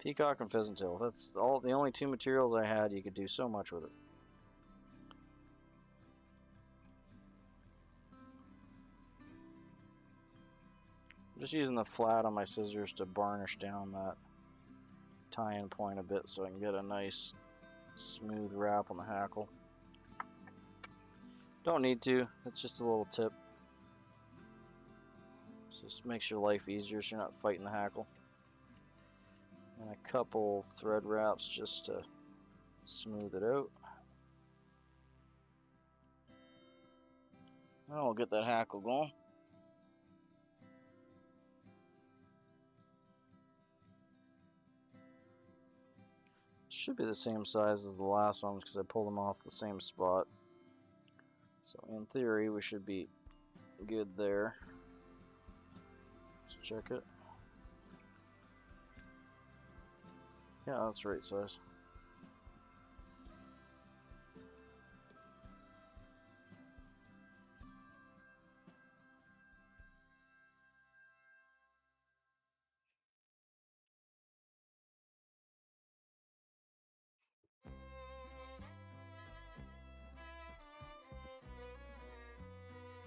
[SPEAKER 1] Peacock and pheasant tail. That's all. The only two materials I had. You could do so much with it. I'm just using the flat on my scissors to varnish down that tie-in point a bit so I can get a nice smooth wrap on the hackle. Don't need to. It's just a little tip. Just makes your life easier so you're not fighting the hackle. And a couple thread wraps just to smooth it out. Now we'll get that hackle going. Should be the same size as the last ones because I pulled them off the same spot. So in theory we should be good there. Let's check it. Yeah, that's the right size.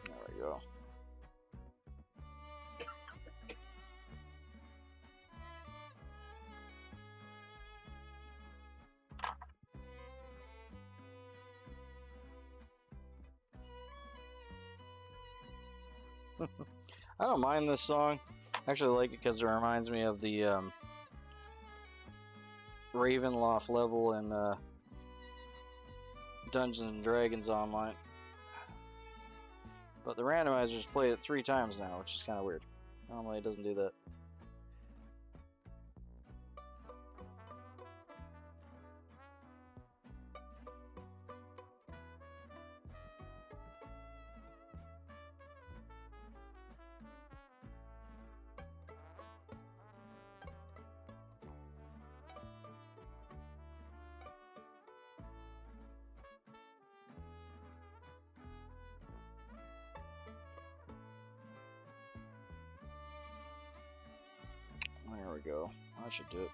[SPEAKER 1] There we go. I don't mind this song. I actually like it because it reminds me of the Ravenloft level in Dungeons and Dragons Online. But the randomizers play it 3 times now, which is kind of weird. Normally it doesn't do that. There we go. That should do it.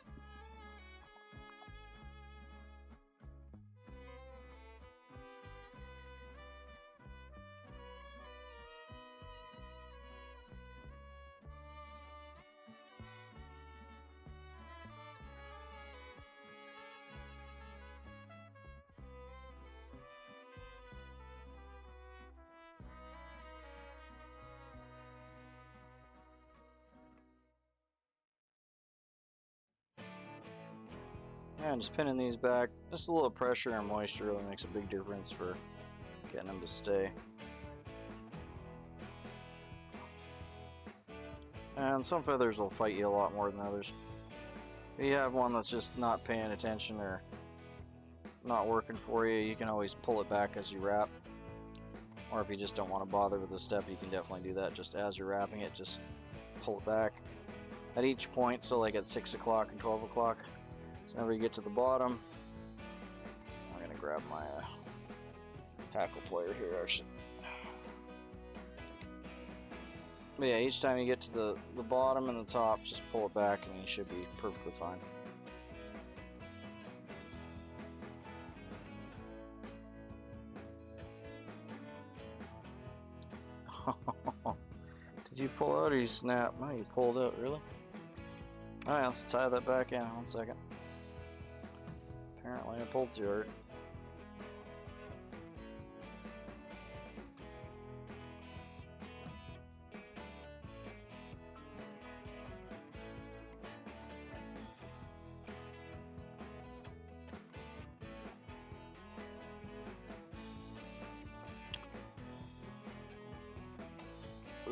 [SPEAKER 1] And just pinning these back, just a little pressure and moisture really makes a big difference for getting them to stay. And some feathers will fight you a lot more than others. If you have one that's just not paying attention or not working for you, you can always pull it back as you wrap. Or if you just don't want to bother with the step, you can definitely do that just as you're wrapping it, just pull it back at each point, so like at 6 o'clock and 12 o'clock. So whenever you get to the bottom, I'm going to grab my hackle plier here actually. But yeah, each time you get to the bottom and the top, just pull it back and you should be perfectly fine. Did you pull out or you snap? No, you pulled out, really? Alright, let's tie that back in 1 second. Apparently I pulled too hard.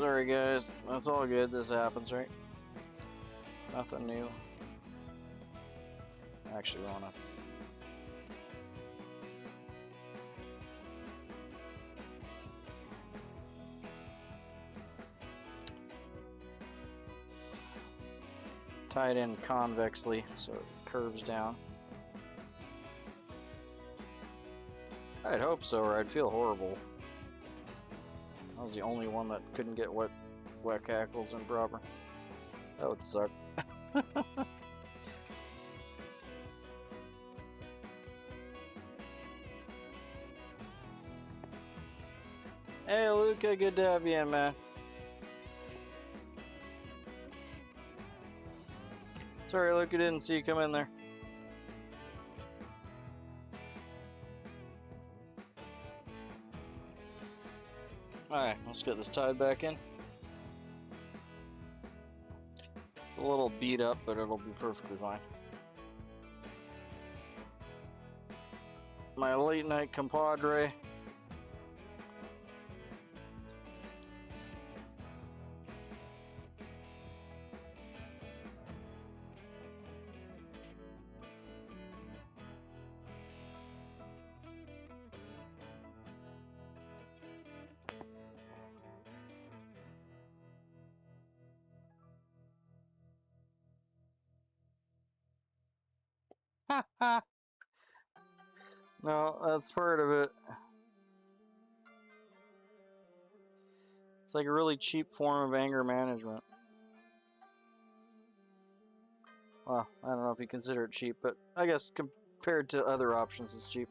[SPEAKER 1] Sorry guys, that's all good. This happens, right? Nothing new. Actually, wanna. Tie it in convexly so it curves down. I'd hope so, or I'd feel horrible. I was the only one that couldn't get wet hackles in proper. That would suck. Hey Luca, good to have you in, man. Sorry Luca, didn't see you come in there. Alright, let's get this tied back in. A little beat up, but it'll be perfectly fine. My late night compadre. No, that's part of it. It's like a really cheap form of anger management. Well, I don't know if you consider it cheap, but I guess compared to other options, it's cheap.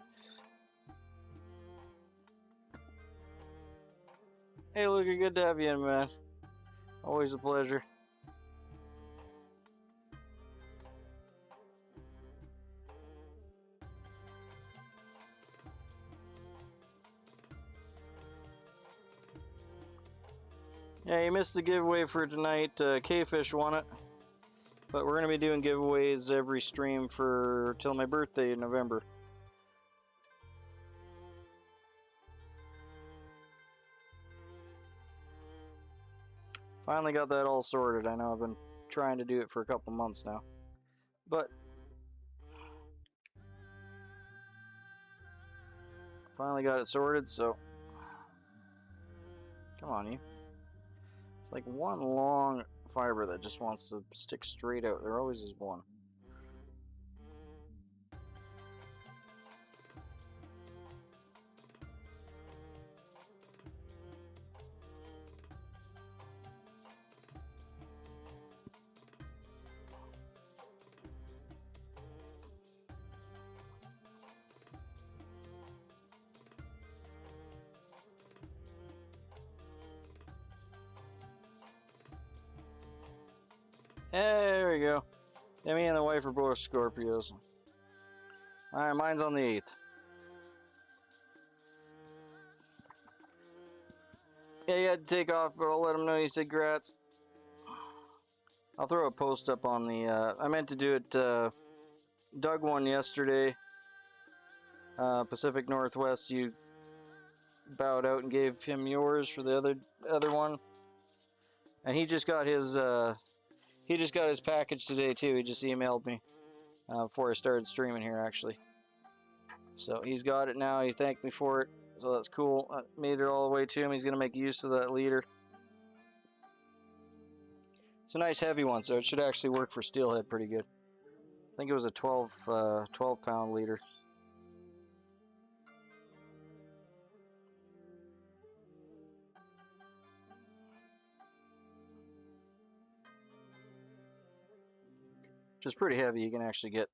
[SPEAKER 1] Hey, Luca, good to have you in, man. Always a pleasure. Yeah, you missed the giveaway for tonight. K-Fish won it. But we're going to be doing giveaways every stream for till my birthday in November. Finally got that all sorted. I know I've been trying to do it for a couple months now. But finally got it sorted, so come on, you. It's like one long fiber that just wants to stick straight out. There always is one. There we go. Yeah, me and the wife are both Scorpios. Alright, mine's on the 8th. Yeah, you had to take off, but I'll let him know you said grats. I'll throw a post up on the, I meant to do it, Doug won yesterday. Pacific Northwest, you bowed out and gave him yours for the other one. And he just got his package today too. He just emailed me before I started streaming here actually. So he's got it now. He thanked me for it. So that's cool. I made it all the way to him. He's gonna make use of that leader. It's a nice heavy one, so it should actually work for steelhead pretty good. I think it was a 12 pound leader. Which is pretty heavy. You can actually get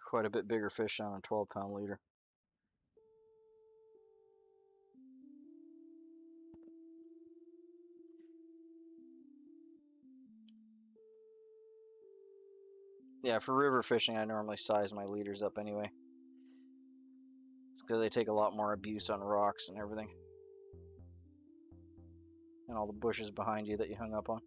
[SPEAKER 1] quite a bit bigger fish on a 12 pound leader. Yeah, for river fishing, I normally size my leaders up anyway. Because they take a lot more abuse on rocks and everything. And all the bushes behind you that you hung up on.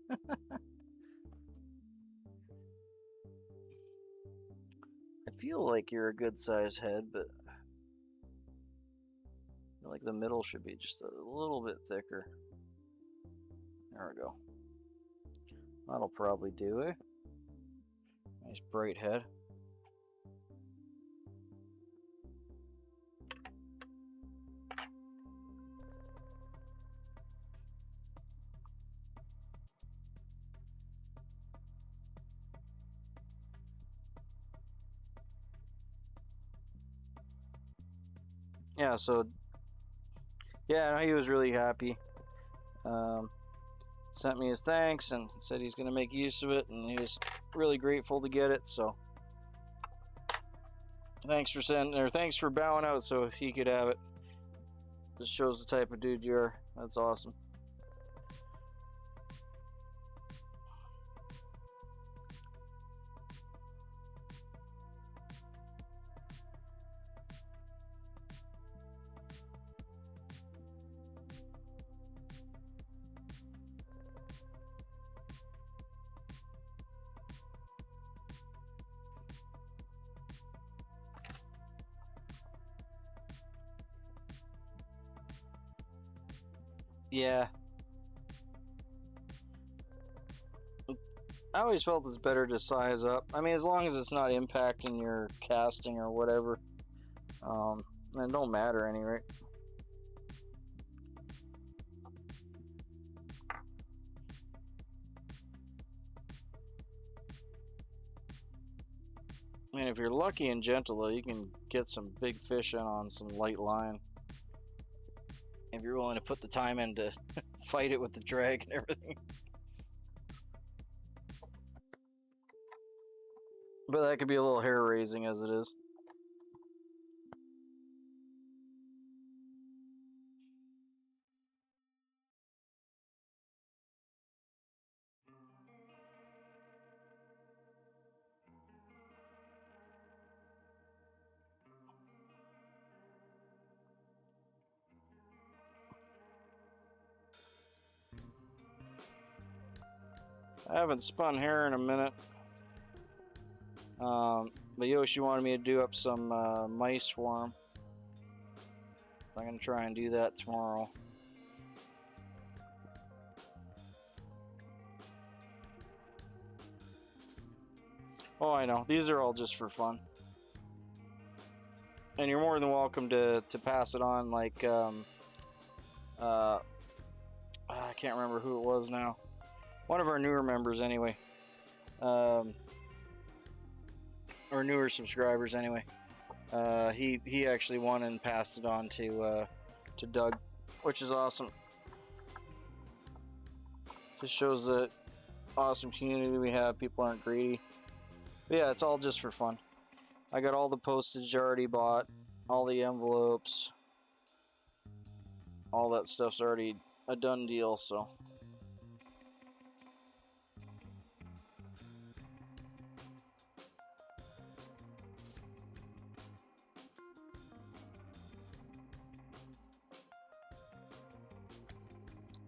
[SPEAKER 1] I feel like you're a good size head, but I feel like the middle should be just a little bit thicker. There we go. That'll probably do it. Nice bright head. Yeah, so yeah, he was really happy. Sent me his thanks and said he's going to make use of it, and he was really grateful to get it. So thanks for bowing out so he could have it. Just shows the type of dude you are. That's awesome. Yeah. I always felt it's better to size up. I mean, as long as it's not impacting your casting or whatever, it don't matter anyway. I mean, if you're lucky and gentle, though, you can get some big fish in on some light line. If you're willing to put the time in to fight it with the drag and everything. But that could be a little hair raising as it is. I haven't spun hair in a minute. But Yoshi wanted me to do up some mice for him. I'm going to try and do that tomorrow. Oh, I know. These are all just for fun. And you're more than welcome to pass it on, like, I can't remember who it was now. One of our newer members, anyway. Or newer subscribers, anyway. He actually won and passed it on to Doug, which is awesome. Just shows the awesome community we have. People aren't greedy. But yeah, it's all just for fun. I got all the postage already bought, all the envelopes, all that stuff's already a done deal, so.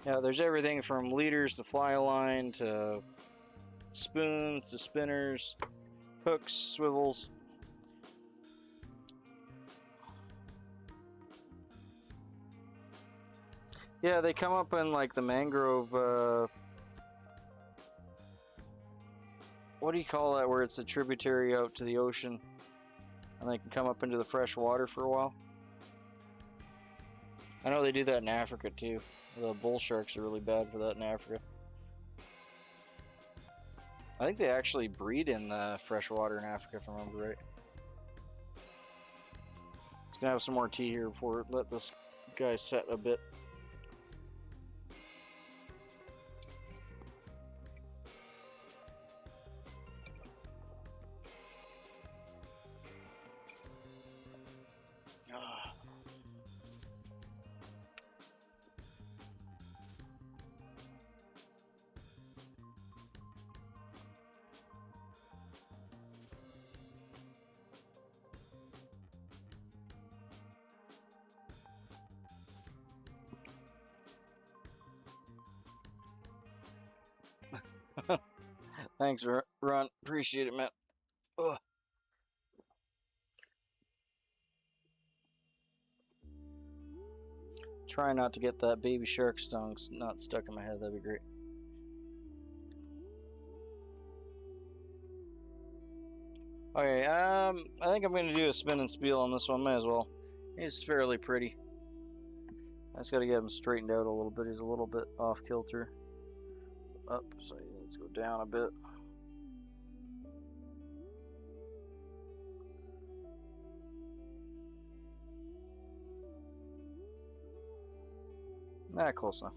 [SPEAKER 1] Yeah, there's everything from leaders to fly line to spoons to spinners, hooks, swivels. Yeah, they come up in like the mangrove, what do you call that, where it's a tributary out to the ocean and they can come up into the fresh water for a while? I know they do that in Africa too. The bull sharks are really bad for that in Africa. I think they actually breed in the fresh water in Africa, if I remember right. Just gonna have some more tea here before let this guy set a bit. Thanks, Ron. Appreciate it, man. Ugh. Try not to get that baby shark stung not stuck in my head. That'd be great. Okay, I think I'm gonna do a spin and spiel on this one. Might as well. He's fairly pretty. I just gotta get him straightened out a little bit. He's a little bit off kilter. Up, so let's go down a bit. Nah, close enough.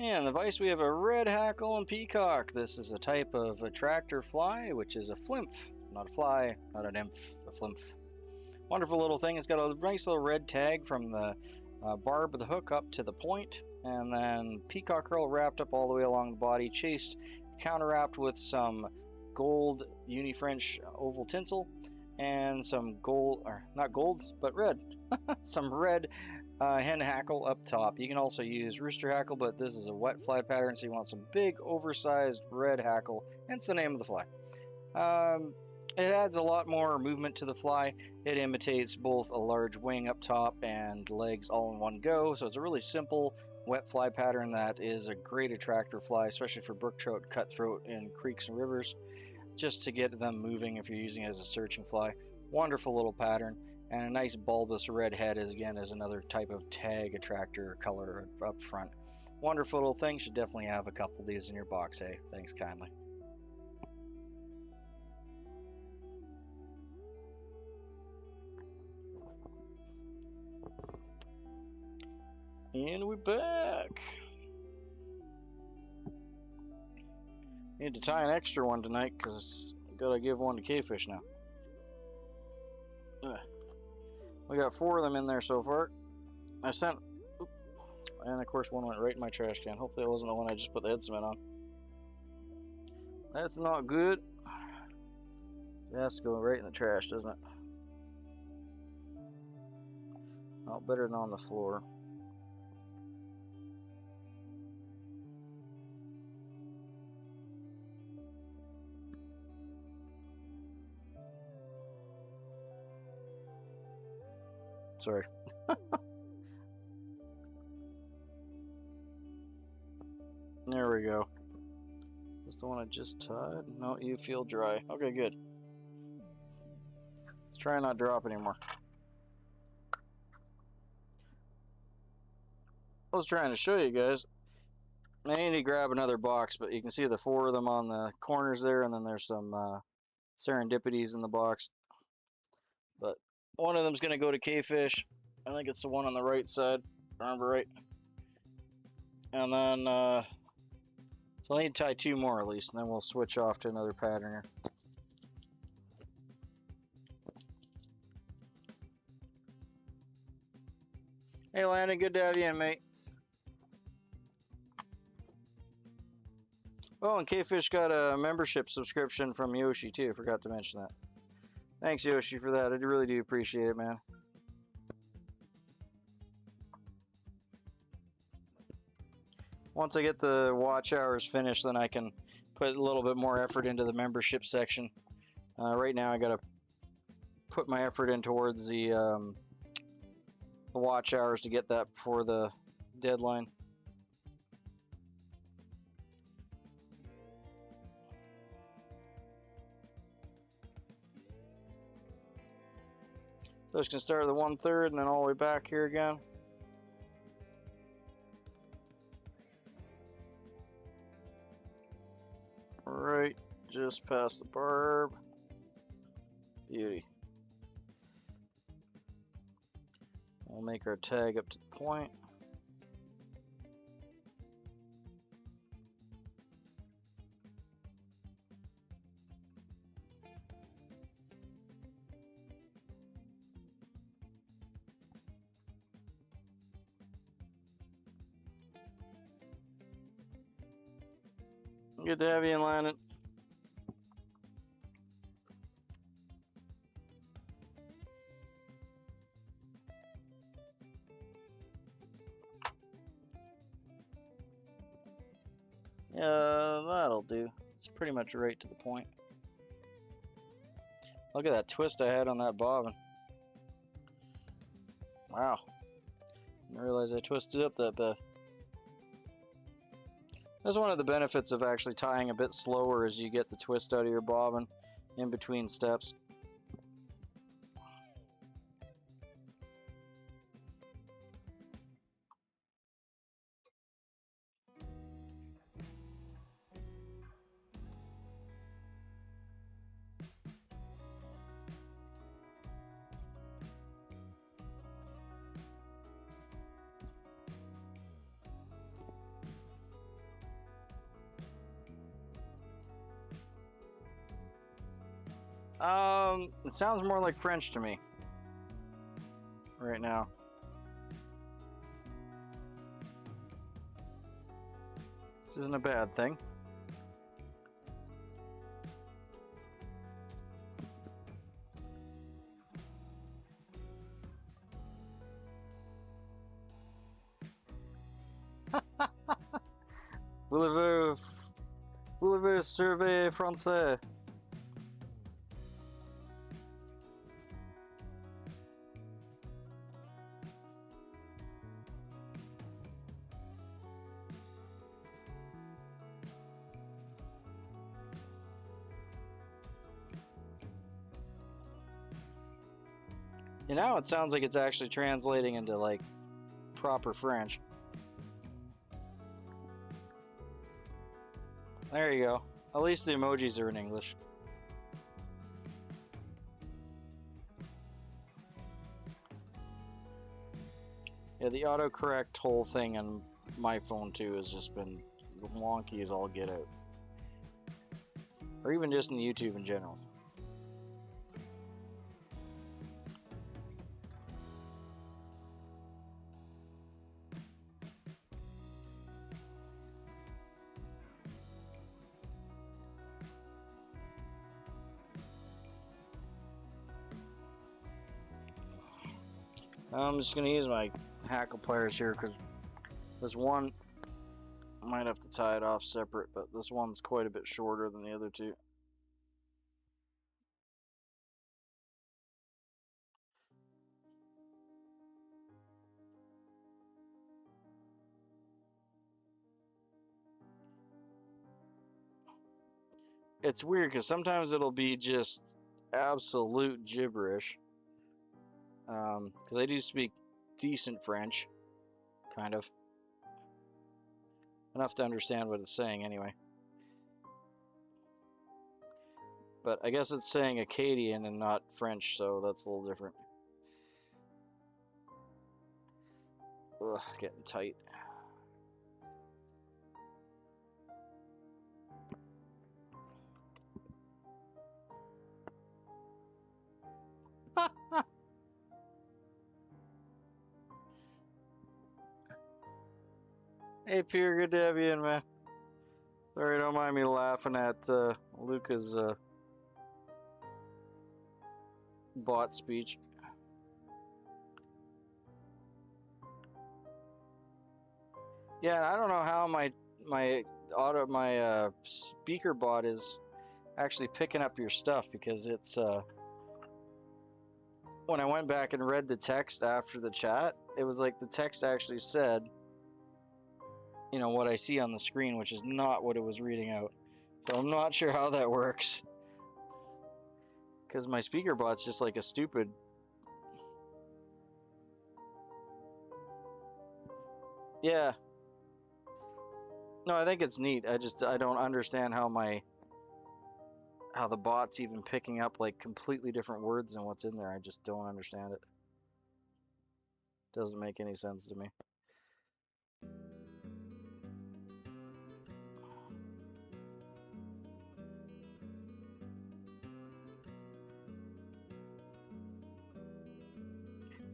[SPEAKER 1] And the vice, we have a red hackle and peacock. This is a type of attractor fly, which is a flymph. Not a fly, not a nymph, a flymph. Wonderful little thing. It's got a nice little red tag from the barb of the hook up to the point, and then peacock curl wrapped up all the way along the body, chased, counterwrapped with some gold uni-French oval tinsel, and some gold, or not gold, but red, some red hen hackle up top. You can also use rooster hackle, but this is a wet fly pattern, so you want some big, oversized red hackle, hence the name of the fly. It adds a lot more movement to the fly. It imitates both a large wing up top and legs all in one go, so it's a really simple wet fly pattern that is a great attractor fly, especially for brook trout, cutthroat in creeks and rivers, just to get them moving if you're using it as a searching fly. Wonderful little pattern, and a nice bulbous red head is another type of tag attractor color up front. Wonderful little thing. Should definitely have a couple of these in your box, hey? Thanks kindly. And we're back. Need to tie an extra one tonight because I gotta give one to K-fish now. We got 4 of them in there so far. I sent, and of course one went right in my trash can. Hopefully it wasn't the one I just put the head cement on. That's not good. It has to go right in the trash, doesn't it? Oh, better than on the floor. Sorry. There we go. Is the one I just tied? No, you feel dry. Okay, good. Let's try and not drop anymore. I was trying to show you guys. I need to grab another box, but you can see the 4 of them on the corners there, and then there's some serendipities in the box. But one of them's going to go to K-fish. I think it's the one on the right side, remember right. And then, so I need to tie 2 more at least, and then we'll switch off to another pattern here. Hey Landon, good to have you in, mate. Oh, and K-fish got a membership subscription from Yoshi too. Forgot to mention that. Thanks Yoshi for that. I really do appreciate it, man. Once I get the watch hours finished, then I can put a little bit more effort into the membership section. Right now I gotta put my effort in towards the watch hours to get that before the deadline. So it's gonna start at the 1/3 and then all the way back here again. Right, just past the barb. Beauty. We'll make our tag up to the point. Good to have you in, Landon. Yeah, that'll do. It's pretty much right to the point. Look at that twist I had on that bobbin. Wow. Didn't realize I twisted up that bad. That's one of the benefits of actually tying a bit slower as you get the twist out of your bobbin in between steps. It sounds more like French to me right now. This isn't a bad thing. Voulez-vous surveiller français? You know, it sounds like it's actually translating into like proper French. There you go. At least the emojis are in English. Yeah, the autocorrect whole thing on my phone too has just been wonky as all get out. Or even just in YouTube in general. I'm just going to use my hackle pliers here because this one, I might have to tie it off separate, but this one's quite a bit shorter than the other two. It's weird because sometimes it'll be just absolute gibberish. Because I do speak decent French, kind of. Enough to understand what it's saying anyway. But I guess it's saying Acadian and not French, so that's a little different. Ugh, getting tight. Hey, Pierre, good to have you in, man. Sorry, don't mind me laughing at Luca's bot speech. Yeah, I don't know how my speaker bot is actually picking up your stuff because it's when I went back and read the text after the chat, it was like the text actually said, you know, what I see on the screen, which is not what it was reading out. So I'm not sure how that works. Because my speaker bot's just like a stupid... Yeah. No, I think it's neat. I don't understand how the bot's even picking up like completely different words than what's in there. I just don't understand it. Doesn't make any sense to me.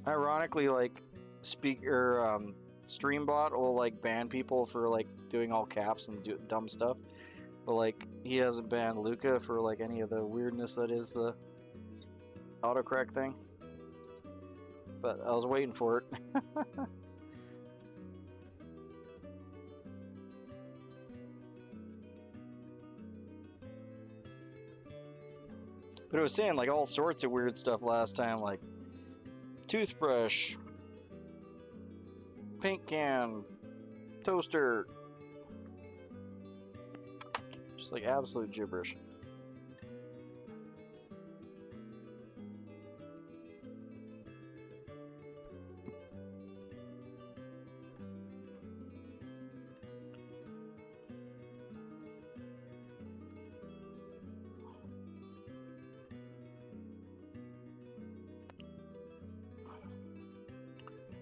[SPEAKER 1] Ironically, like Streambot will like ban people for like doing all caps and dumb stuff, but like he hasn't banned Luca for like any of the weirdness that is the autocorrect thing. But I was waiting for it. But it was saying like all sorts of weird stuff last time, like toothbrush, paint can, toaster. Just like absolute gibberish.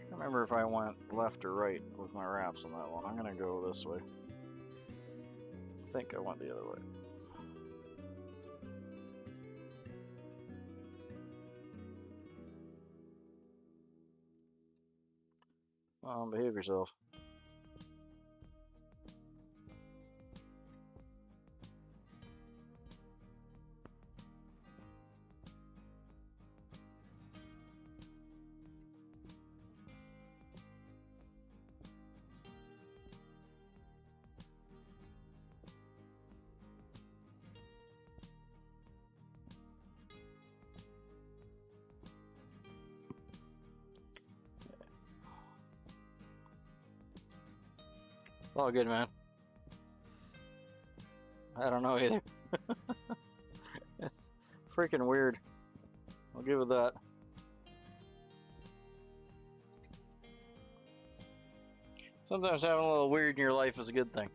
[SPEAKER 1] I don't remember if I went left or right with my wraps on that one. I'm gonna go this way. I think I went the other way. Behave yourself. All good, man. I don't know either. It's freaking weird. I'll give it that. Sometimes having a little weird in your life is a good thing.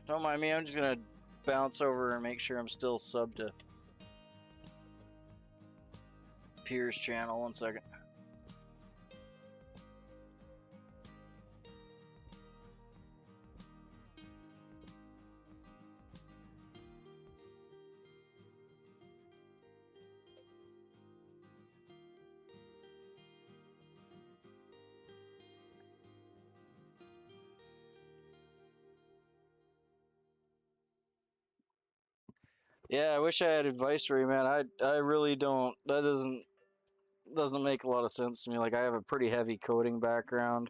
[SPEAKER 1] Don't mind me, I'm just gonna bounce over and make sure I'm still subbed to Pier's channel. 1 second. Yeah, I wish I had advice for you, man. I really don't. That doesn't make a lot of sense to me. Like, I have a pretty heavy coding background,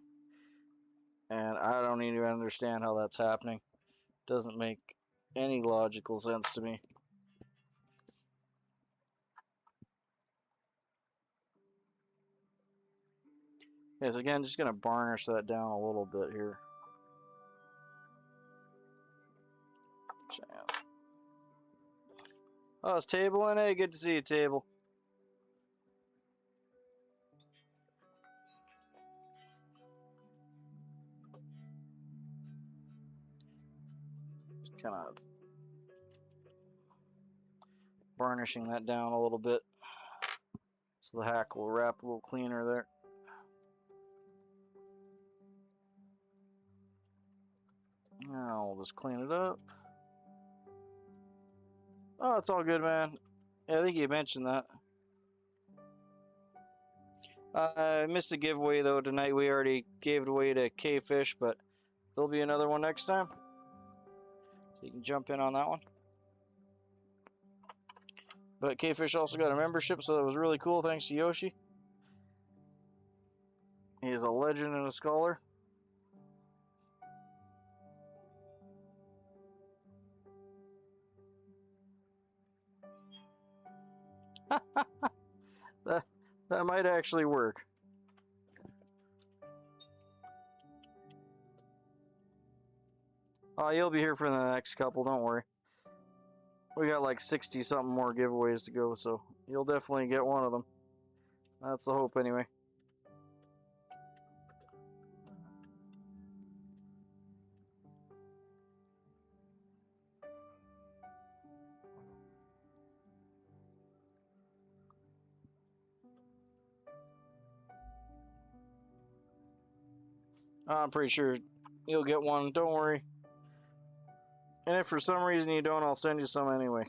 [SPEAKER 1] and I don't even understand how that's happening. Doesn't make any logical sense to me. Yes, again, just gonna varnish that down a little bit here. Oh, it's Table in. Hey, good to see you, Table. Just kind of varnishing that down a little bit so the hack will wrap a little cleaner there. Now we'll just clean it up. Oh, it's all good, man. Yeah, I think you mentioned that. I missed a giveaway though tonight. We already gave it away to K-Fish, but there'll be another one next time. So you can jump in on that one. But K-Fish also got a membership, so that was really cool. Thanks to Yoshi. He is a legend and a scholar. that might actually work. Oh, you'll be here for the next couple, don't worry. We got like 60 something more giveaways to go, so you'll definitely get one of them. That's the hope anyway. I'm pretty sure you'll get one, don't worry. And if for some reason you don't, I'll send you some anyway.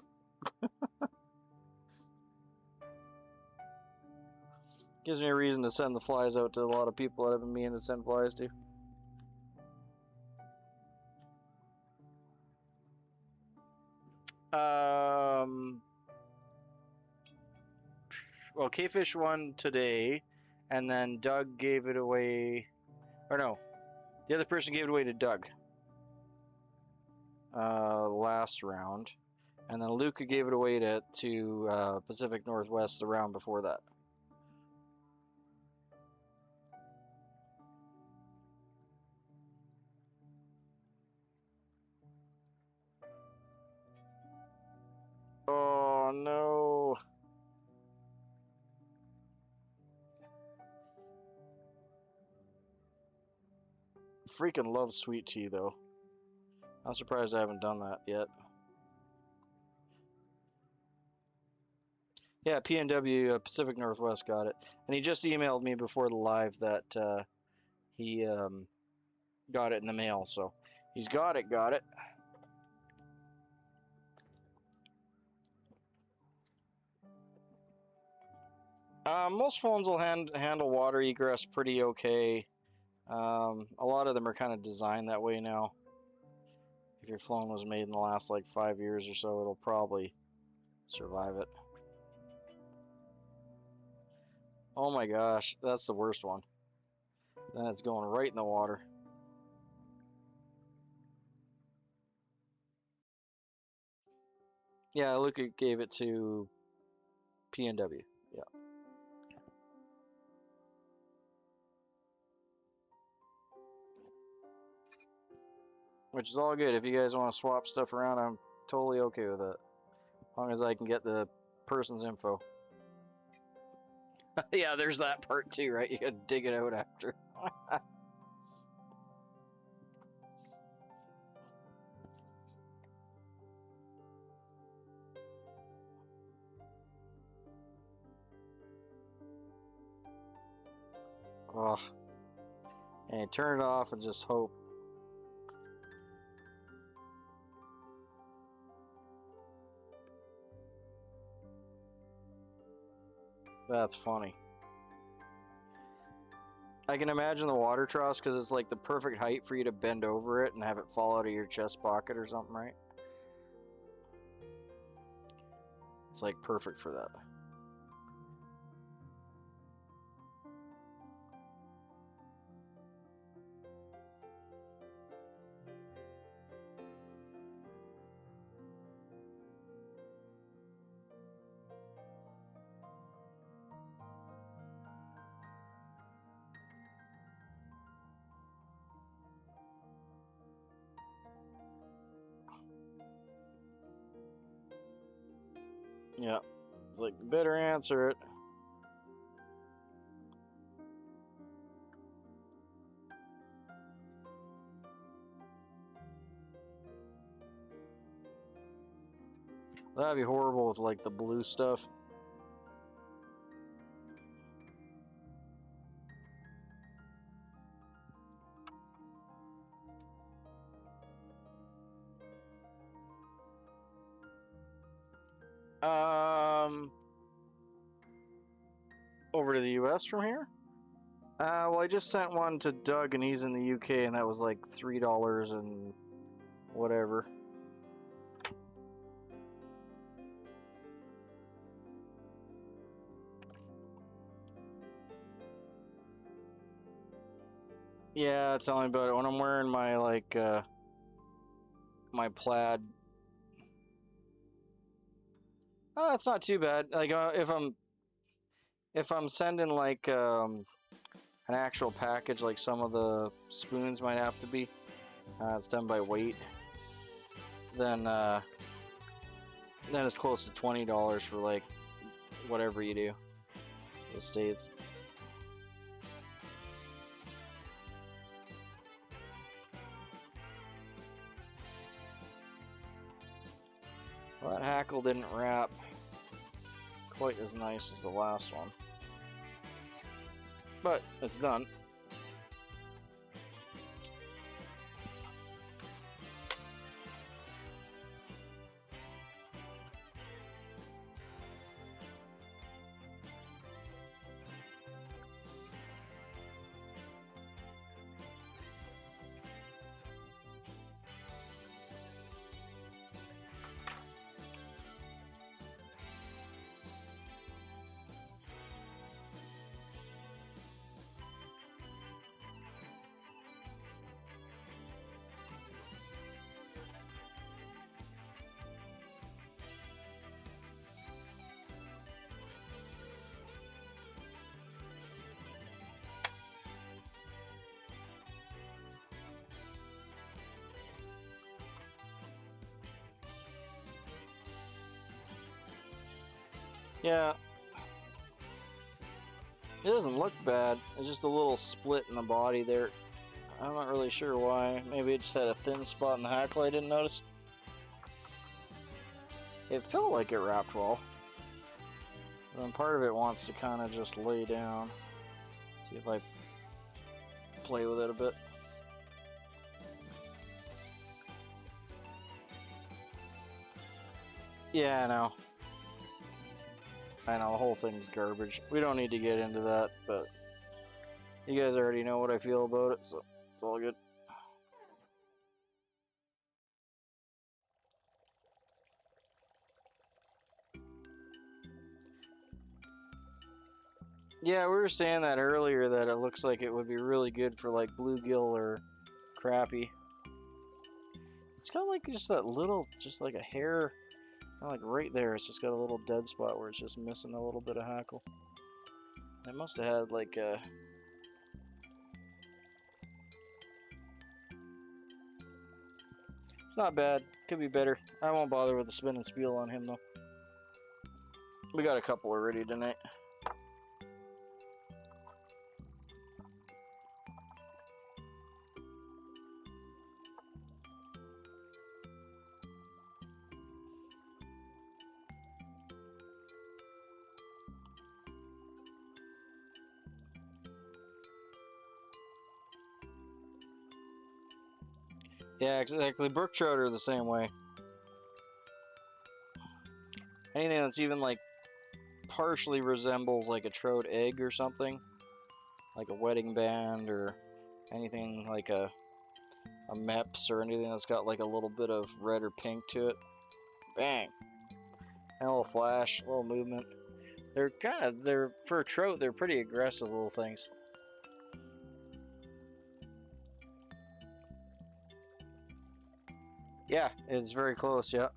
[SPEAKER 1] Gives me a reason to send the flies out to a lot of people that have been meaning to send flies to. Well, K-Fish won today, and then Doug gave it away, or no, the other person gave it away to Doug last round, and then Luca gave it away to Pacific Northwest the round before that. Oh no. Freaking love sweet tea though. I'm surprised I haven't done that yet. Yeah, PNW Pacific Northwest got it. And he just emailed me before the live that he got it in the mail, so he's got it. Most phones will handle water egress pretty okay. A lot of them are kind of designed that way now. If your phone was made in the last like 5 years or so, it'll probably survive it. Oh my gosh, that's the worst one. Then it's going right in the water. Yeah, Luca gave it to PNW. Yeah. Which is all good. If you guys want to swap stuff around, I'm totally okay with it. As long as I can get the person's info. Yeah, there's that part too, right? You gotta dig it out after. Oh. And turn it off and just hope. That's funny. I can imagine the water troughs because it's like the perfect height for you to bend over it and have it fall out of your chest pocket or something, right? It's like perfect for that. Yeah, it's like better answer it. That'd be horrible with like the blue stuff. Over to the US from here? Well, I just sent one to Doug and he's in the UK and that was like $3 and whatever. Yeah, tell me about it. When I'm wearing my like my plaid. Oh, it's not too bad. Like if I'm sending like an actual package, like some of the spoons might have to be, it's done by weight. Then it's close to $20 for like whatever you do. The States. Well, that hackle didn't wrap quite as nice as the last one, but it's done. Yeah, it doesn't look bad. It's just a little split in the body there. I'm not really sure why. Maybe it just had a thin spot in the hackle I didn't notice. It felt like it wrapped well. And then part of it wants to kind of just lay down. See if I play with it a bit. Yeah, I know. I know, the whole thing's garbage. We don't need to get into that, but you guys already know what I feel about it, so it's all good. Yeah, we were saying that earlier, that it looks like it would be really good for like bluegill or crappie. It's got like just that little, just like a hair, kind of like right there. It's just got a little dead spot where it's just missing a little bit of hackle. It must have had like a... It's not bad. Could be better. I won't bother with the spin and spiel on him though. We got a couple already tonight. Yeah, exactly. Brook trout are the same way. Anything that's even like partially resembles like a trout egg or something, like a wedding band or anything like a meps or anything that's got like a little bit of red or pink to it. Bang! And a little flash, a little movement. They're for a trout, they're pretty aggressive little things. Yeah, it's very close, yeah.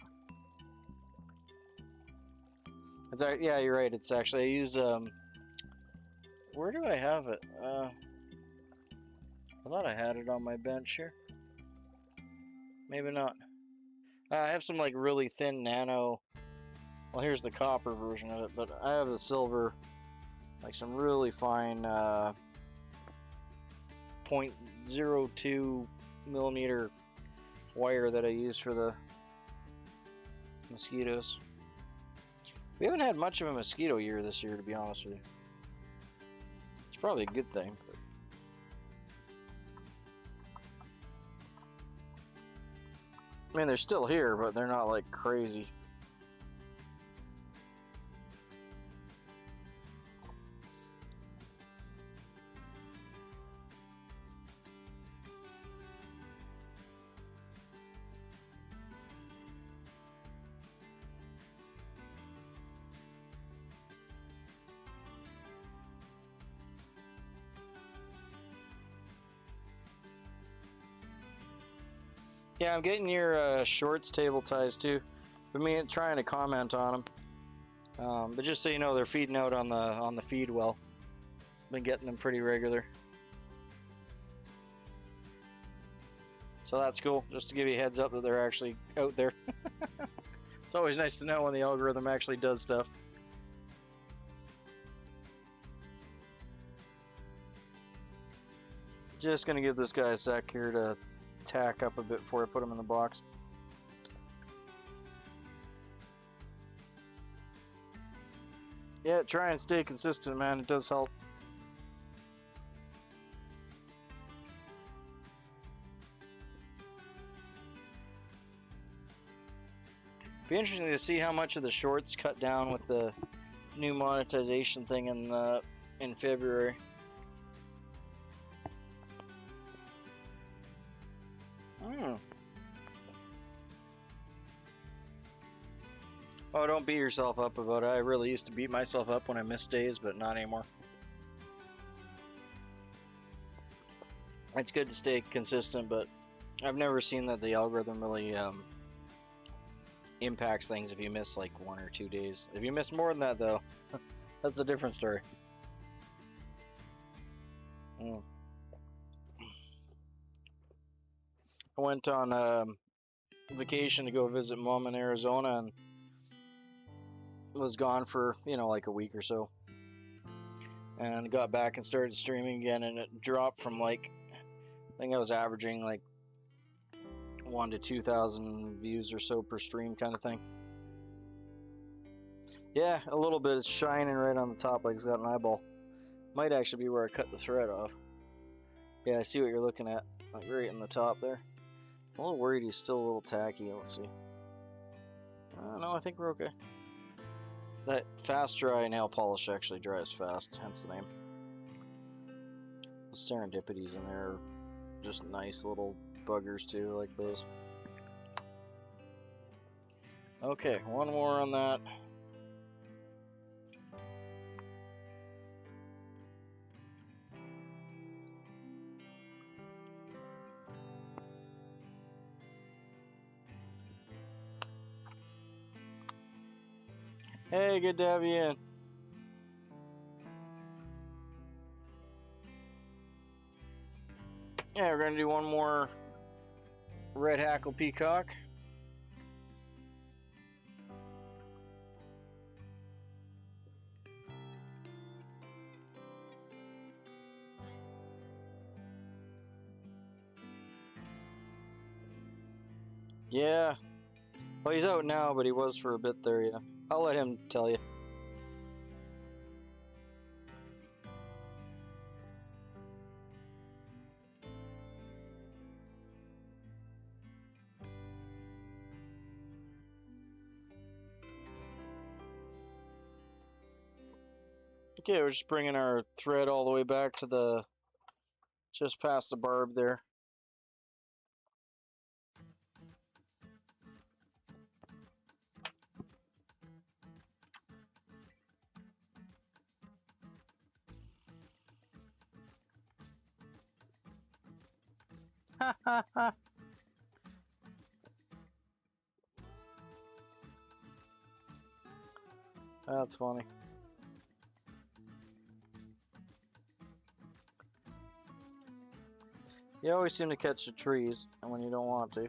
[SPEAKER 1] Yeah, you're right. It's actually, I use, where do I have it? I thought I had it on my bench here. Maybe not. I have some like really thin nano. Well, here's the copper version of it, but I have the silver, like some really fine 0.02 millimeter wire that I use for the mosquitoes. We haven't had much of a mosquito year this year, to be honest with you. It's probably a good thing. But... I mean, they're still here, but they're not like crazy. Yeah, I'm getting your shorts table ties too. For me, trying to comment on them. But just so you know, they're feeding out on the feed well. Been getting them pretty regular. So that's cool, just to give you a heads up that they're actually out there. It's always nice to know when the algorithm actually does stuff. Just gonna give this guy a sec here to tack up a bit before I put him in the box. Yeah, try and stay consistent, man. It does help. Be interesting to see how much of the shorts cut down with the new monetization thing in February. Oh, don't beat yourself up about it. I really used to beat myself up when I missed days, but not anymore. It's good to stay consistent, but I've never seen that the algorithm really impacts things if you miss like 1 or 2 days. If you miss more than that, though, that's a different story. I went on vacation to go visit Mom in Arizona, and was gone for, you know, like a week or so. And got back and started streaming again, and it dropped from like, I think I was averaging like 1 to 2,000 views or so per stream kind of thing. Yeah, a little bit. It's shining right on the top like it's got an eyeball. Might actually be where I cut the thread off. Yeah, I see what you're looking at, like right in the top there. I'm a little worried he's still a little tacky. Let's see. No, I think we're okay. That fast dry nail polish actually dries fast, hence the name. The serendipities in there are just nice little buggers too, like those. Okay, one more on that. Hey, good to have you in. Yeah, we're gonna do one more red hackle peacock. Yeah. Well, he's out now, but he was for a bit there, yeah. I'll let him tell you. Okay, we're just bringing our thread all the way back to the, just past the barb there. Ha ha ha. That's funny. You always seem to catch the trees when you don't want to.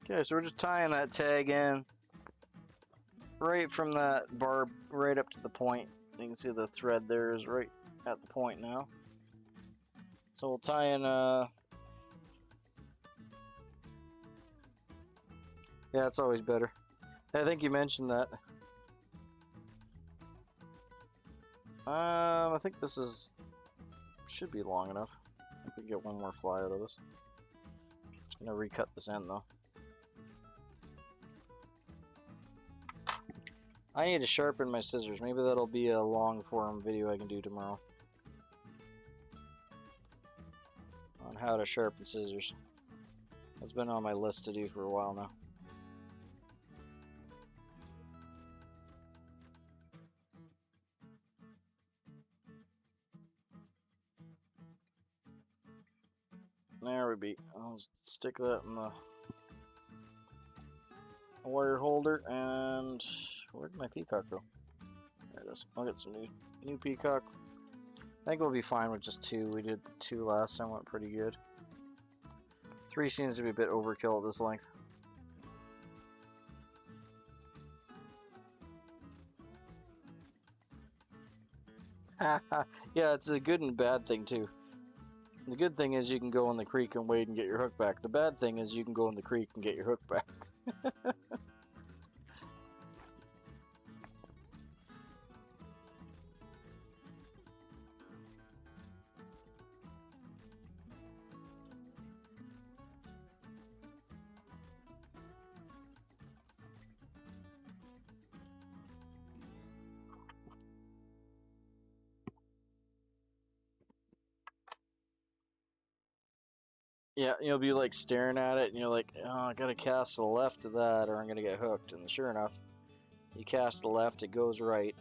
[SPEAKER 1] Okay, so we're just tying that tag in right from that barb right up to the point. You can see the thread there is right at the point now. So we'll tie in, yeah, it's always better. I think you mentioned that. I think this should be long enough. I could get one more fly out of this. I'm gonna recut this end though. I need to sharpen my scissors. Maybe that'll be a long form video I can do tomorrow on how to sharpen scissors. That's been on my list to do for a while now. There we be. I'll stick that in the wire holder, and where did my peacock go? There it is. I'll get some new peacock. I think we'll be fine with just 2. We did 2 last time, went pretty good. 3 seems to be a bit overkill at this length. Yeah, it's a good and bad thing too. The good thing is you can go in the creek and wade and get your hook back. The bad thing is you can go in the creek and get your hook back. Yeah, you'll be like staring at it and you're like, oh, I gotta cast to the left of that or I'm gonna get hooked. And sure enough, you cast to the left, it goes right.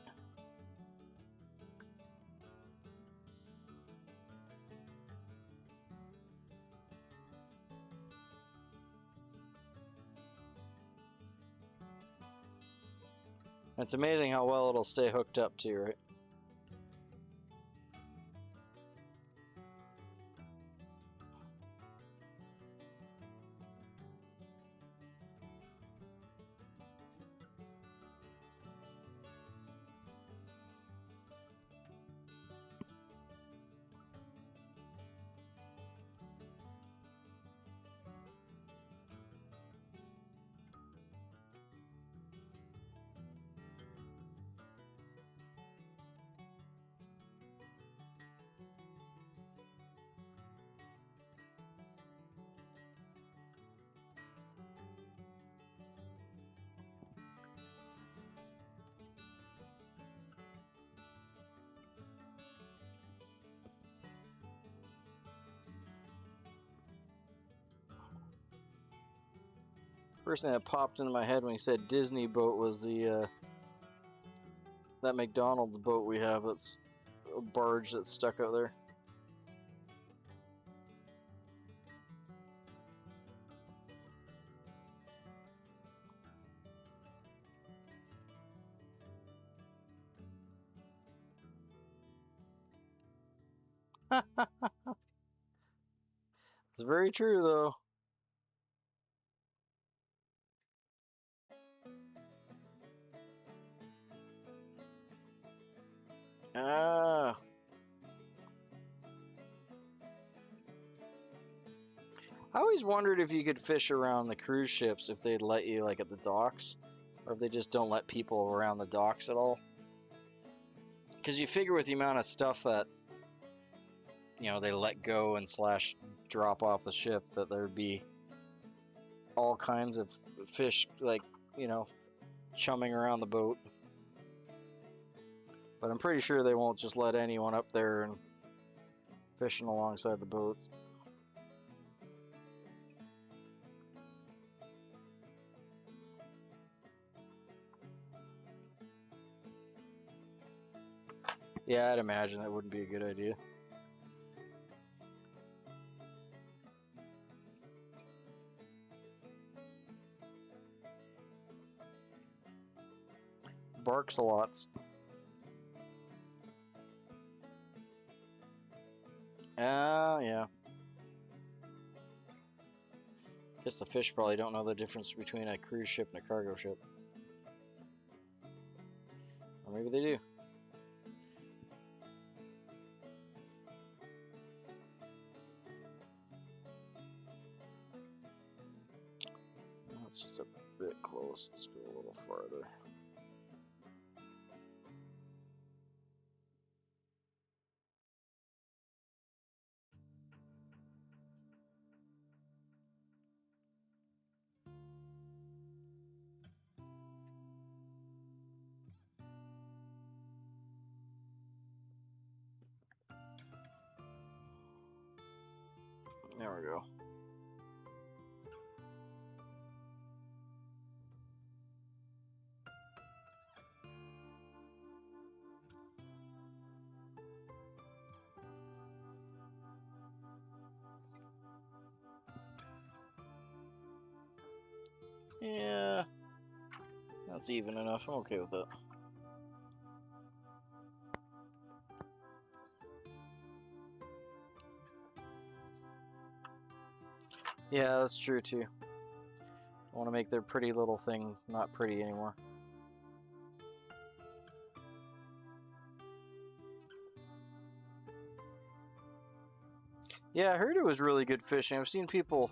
[SPEAKER 1] It's amazing how well it'll stay hooked up too, right? First thing that popped into my head when he said Disney boat was the that McDonald's boat we have. That's a barge that's stuck out there. It's very true, though. Ah. I always wondered if you could fish around the cruise ships if they'd let you, like, at the docks, or if they just don't let people around the docks at all. Because you figure with the amount of stuff that, you know, they let go and slash drop off the ship, that there'd be all kinds of fish, like, you know, chumming around the boat. But I'm pretty sure they won't just let anyone up there and fishing alongside the boat. Yeah, I'd imagine that wouldn't be a good idea. Barks a lot. Yeah. Guess the fish probably don't know the difference between a cruise ship and a cargo ship. Or maybe they do. Oh, it's just a bit close. Let's go a little farther. There we go. Yeah, that's even enough. I'm okay with that. Yeah, that's true too. I want to make their pretty little thing not pretty anymore. Yeah, I heard it was really good fishing. I've seen people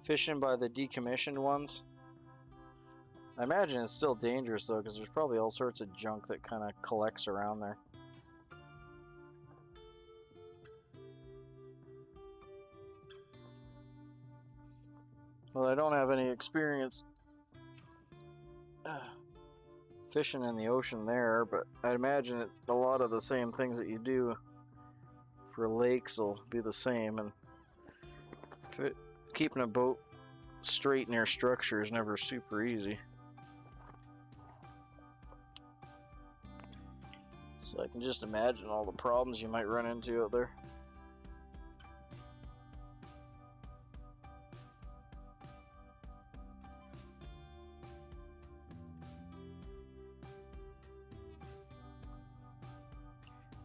[SPEAKER 1] fishing by the decommissioned ones. I imagine it's still dangerous though, because there's probably all sorts of junk that kind of collects around there. Well, I don't have any experience fishing in the ocean there, but I imagine it, a lot of the same things that you do for lakes will be the same, and keeping a boat straight near structure is never super easy. So I can just imagine all the problems you might run into out there.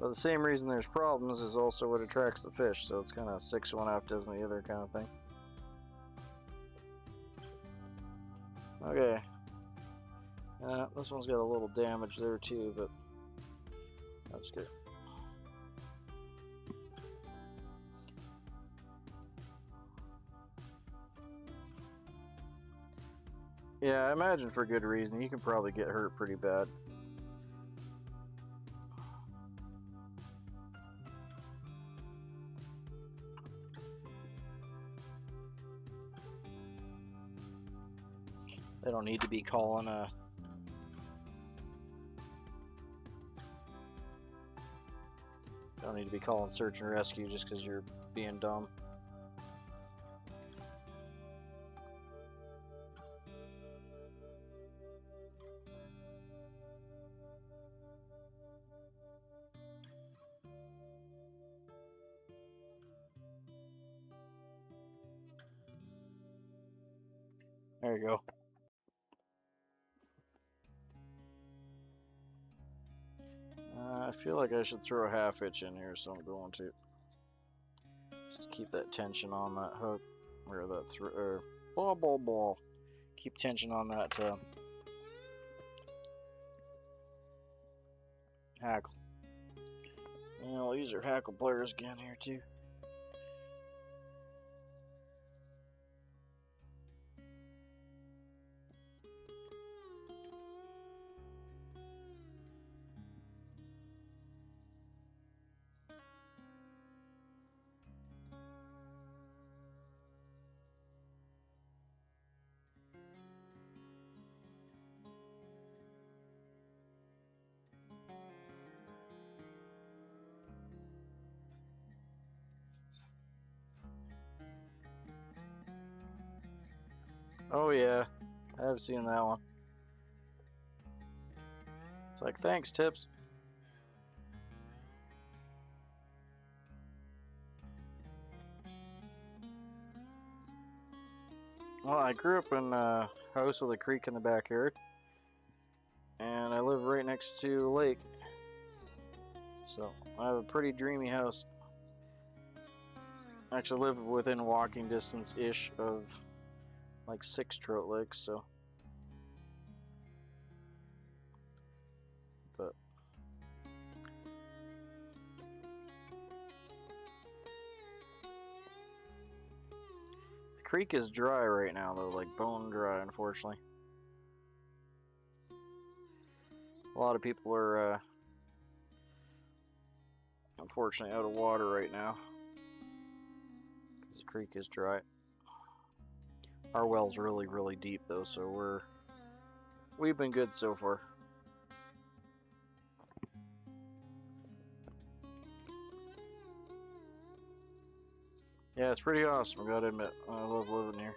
[SPEAKER 1] But the same reason there's problems is also what attracts the fish, so it's kind of 6 one half dozen the other kind of thing. Okay. This one's got a little damage there too, but that's good. Yeah, I imagine for good reason. You can probably get hurt pretty bad. They don't need to be calling a... Don't need to be calling search and rescue just because you're being dumb. There you go. I feel like I should throw a half hitch in here, so I'm going to. Just to keep that tension on that hook, or that ball. Keep tension on that hackle. And I'll use our hackle pliers again here too. Oh yeah, I've seen that one. It's like, thanks, Tips. Well, I grew up in a house with a creek in the backyard, and I live right next to a lake. So I have a pretty dreamy house. I actually live within walking distance-ish of like 6 trout lakes, so. But the creek is dry right now, though, like bone dry, unfortunately. A lot of people are unfortunately out of water right now because the creek is dry. Our well's really, really deep though, so we've been good so far. Yeah, it's pretty awesome, I gotta admit. I love living here.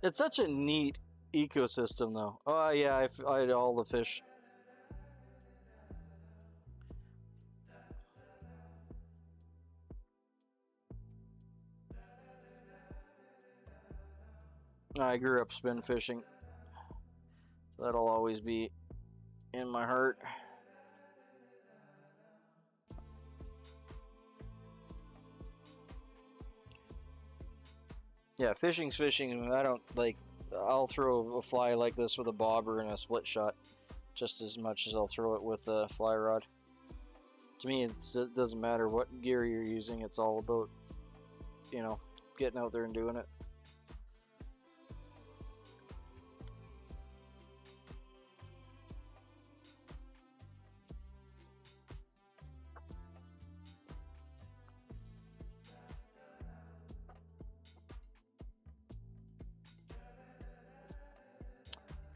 [SPEAKER 1] It's such a neat ecosystem, though. Oh yeah, I had all the fish. I grew up spin fishing, so that'll always be in my heart. Yeah, fishing's fishing. I don't like. I'll throw a fly like this with a bobber and a split shot just as much as I'll throw it with a fly rod. To me, it doesn't matter what gear you're using. It's all about, you know, getting out there and doing it.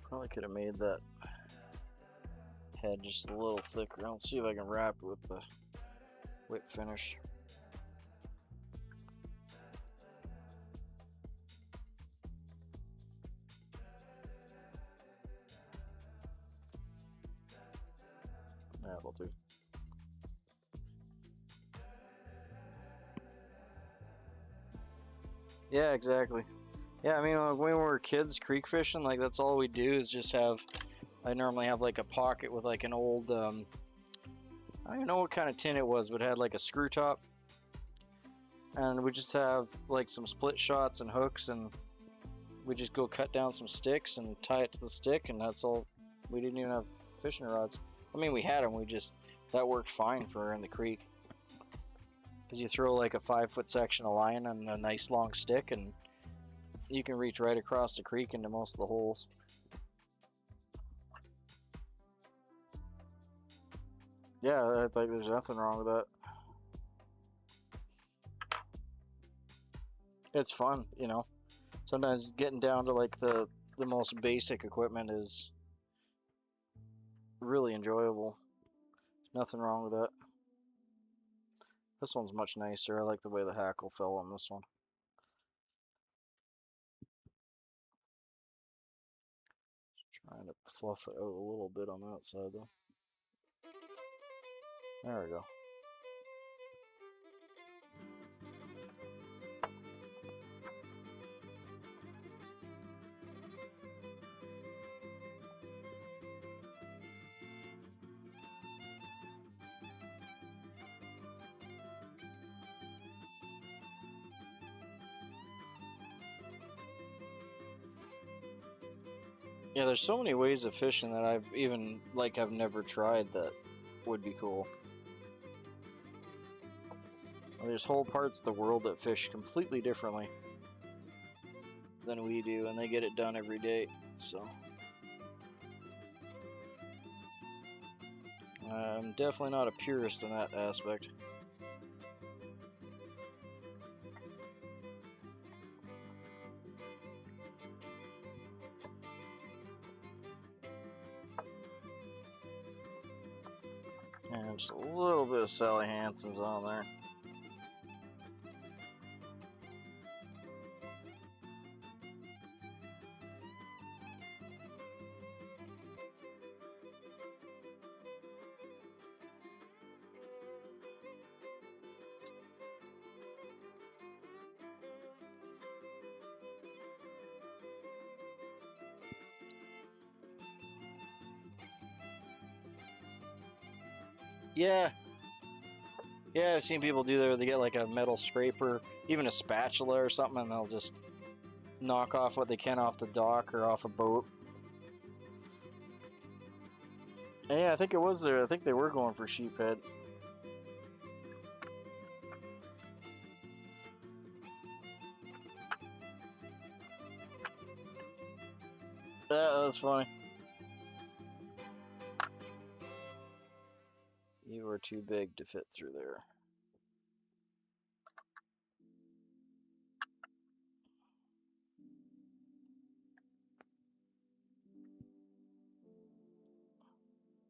[SPEAKER 1] Probably could have made that head just a little thicker. I'll see if I can wrap it with the whip finish. That'll do. Yeah, exactly. Yeah, I mean, when we were kids creek fishing, like that's all we do is just have. I normally have like a pocket with like an old, I don't even know what kind of tin it was, but it had like a screw top. And we just have like some split shots and hooks, and we just go cut down some sticks and tie it to the stick, and that's all. We didn't even have fishing rods. I mean, we had them, we just that worked fine for in the creek. Because you throw like a 5-foot section of line on a nice long stick, and you can reach right across the creek into most of the holes. Yeah, I think there's nothing wrong with that. It's fun, you know. Sometimes getting down to like the most basic equipment is really enjoyable. There's nothing wrong with that. This one's much nicer. I like the way the hackle fell on this one. Just trying to fluff it out a little bit on that side though. There we go. Yeah, there's so many ways of fishing that I've never tried that would be cool. There's whole parts of the world that fish completely differently than we do, and they get it done every day, so. I'm definitely not a purist in that aspect. And just a little bit of Sally Hansen's on there. Yeah, I've seen people do that. They get like a metal scraper, even a spatula or something, and they'll just knock off what they can off the dock or off a boat. And yeah, I think it was there. I think they were going for sheephead. That was funny. You were too big to fit through there.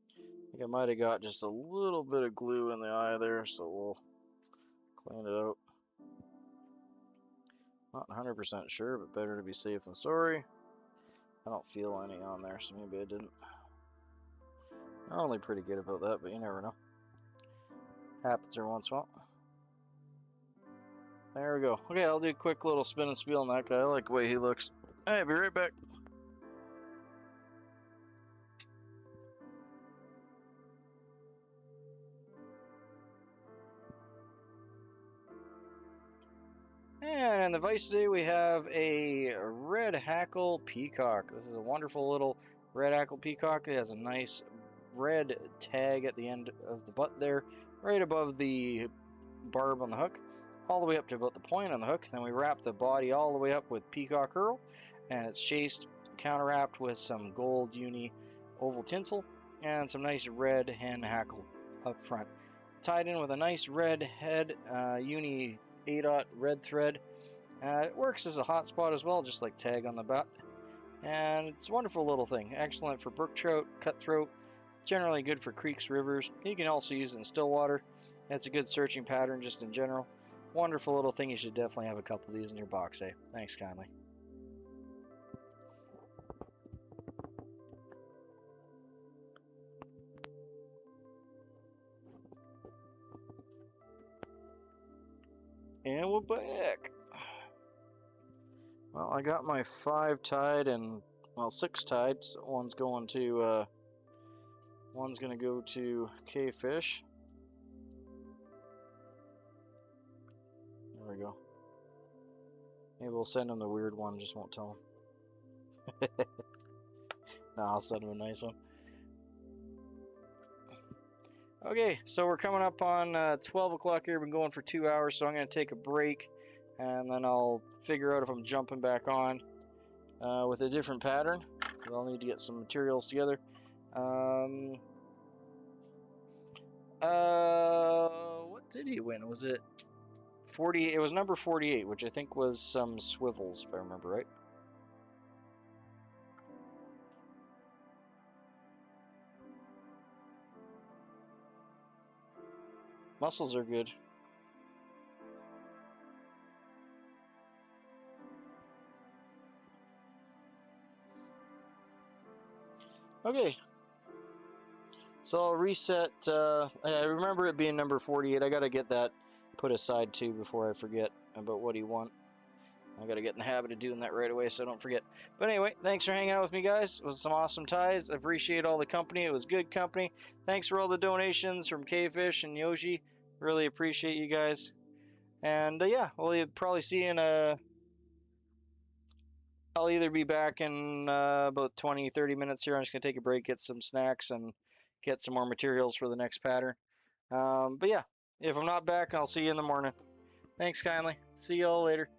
[SPEAKER 1] I think I might have got just a little bit of glue in the eye there, so we'll clean it out. Not 100% sure, but better to be safe than sorry. I don't feel any on there, so maybe I didn't. I'm only pretty good about that, but you never know. Happens every once in a while. There we go. Okay, I'll do a quick little spin and spiel on that guy. I like the way he looks. Hey, be right back. And in the vise today we have a red hackle peacock. This is a wonderful little red hackle peacock. It has a nice red tag at the end of the butt there, right above the barb on the hook, all the way up to about the point on the hook. Then we wrap the body all the way up with peacock herl, and it's chased, counter-wrapped with some gold uni oval tinsel and some nice red hen hackle up front, tied in with a nice red head uni 8/0 red thread. It works as a hot spot as well, just like tag on the butt, and it's a wonderful little thing. Excellent for brook trout, cutthroat, generally good for creeks, rivers. You can also use it in still water. It's a good searching pattern just in general. Wonderful little thing. You should definitely have a couple of these in your box, eh? Thanks kindly. And we're back. Well, I got my 5 tied and, well, 6 tied. So one's going to go to K-Fish. There we go. Maybe we'll send him the weird one, just won't tell him. No, I'll send him a nice one. Okay, so we're coming up on 12 o'clock here. We've been going for 2 hours, so I'm going to take a break, and then I'll figure out if I'm jumping back on with a different pattern. I'll need to get some materials together. What did he win? Was it 40? It was number 48, which I think was some swivels, if I remember right. Mussels are good. Okay. So I'll reset. I remember it being number 48. I gotta get that put aside too before I forget about what he won. I gotta get in the habit of doing that right away so I don't forget. But anyway, thanks for hanging out with me, guys. It was some awesome ties. I appreciate all the company. It was good company. Thanks for all the donations from K-Fish and Yoshi. Really appreciate you guys. And yeah, we'll probably see you in a... I'll either be back in about 20-30 minutes here. I'm just gonna take a break, get some snacks, and get some more materials for the next pattern. But yeah, if I'm not back, I'll see you in the morning. Thanks kindly. See you all later.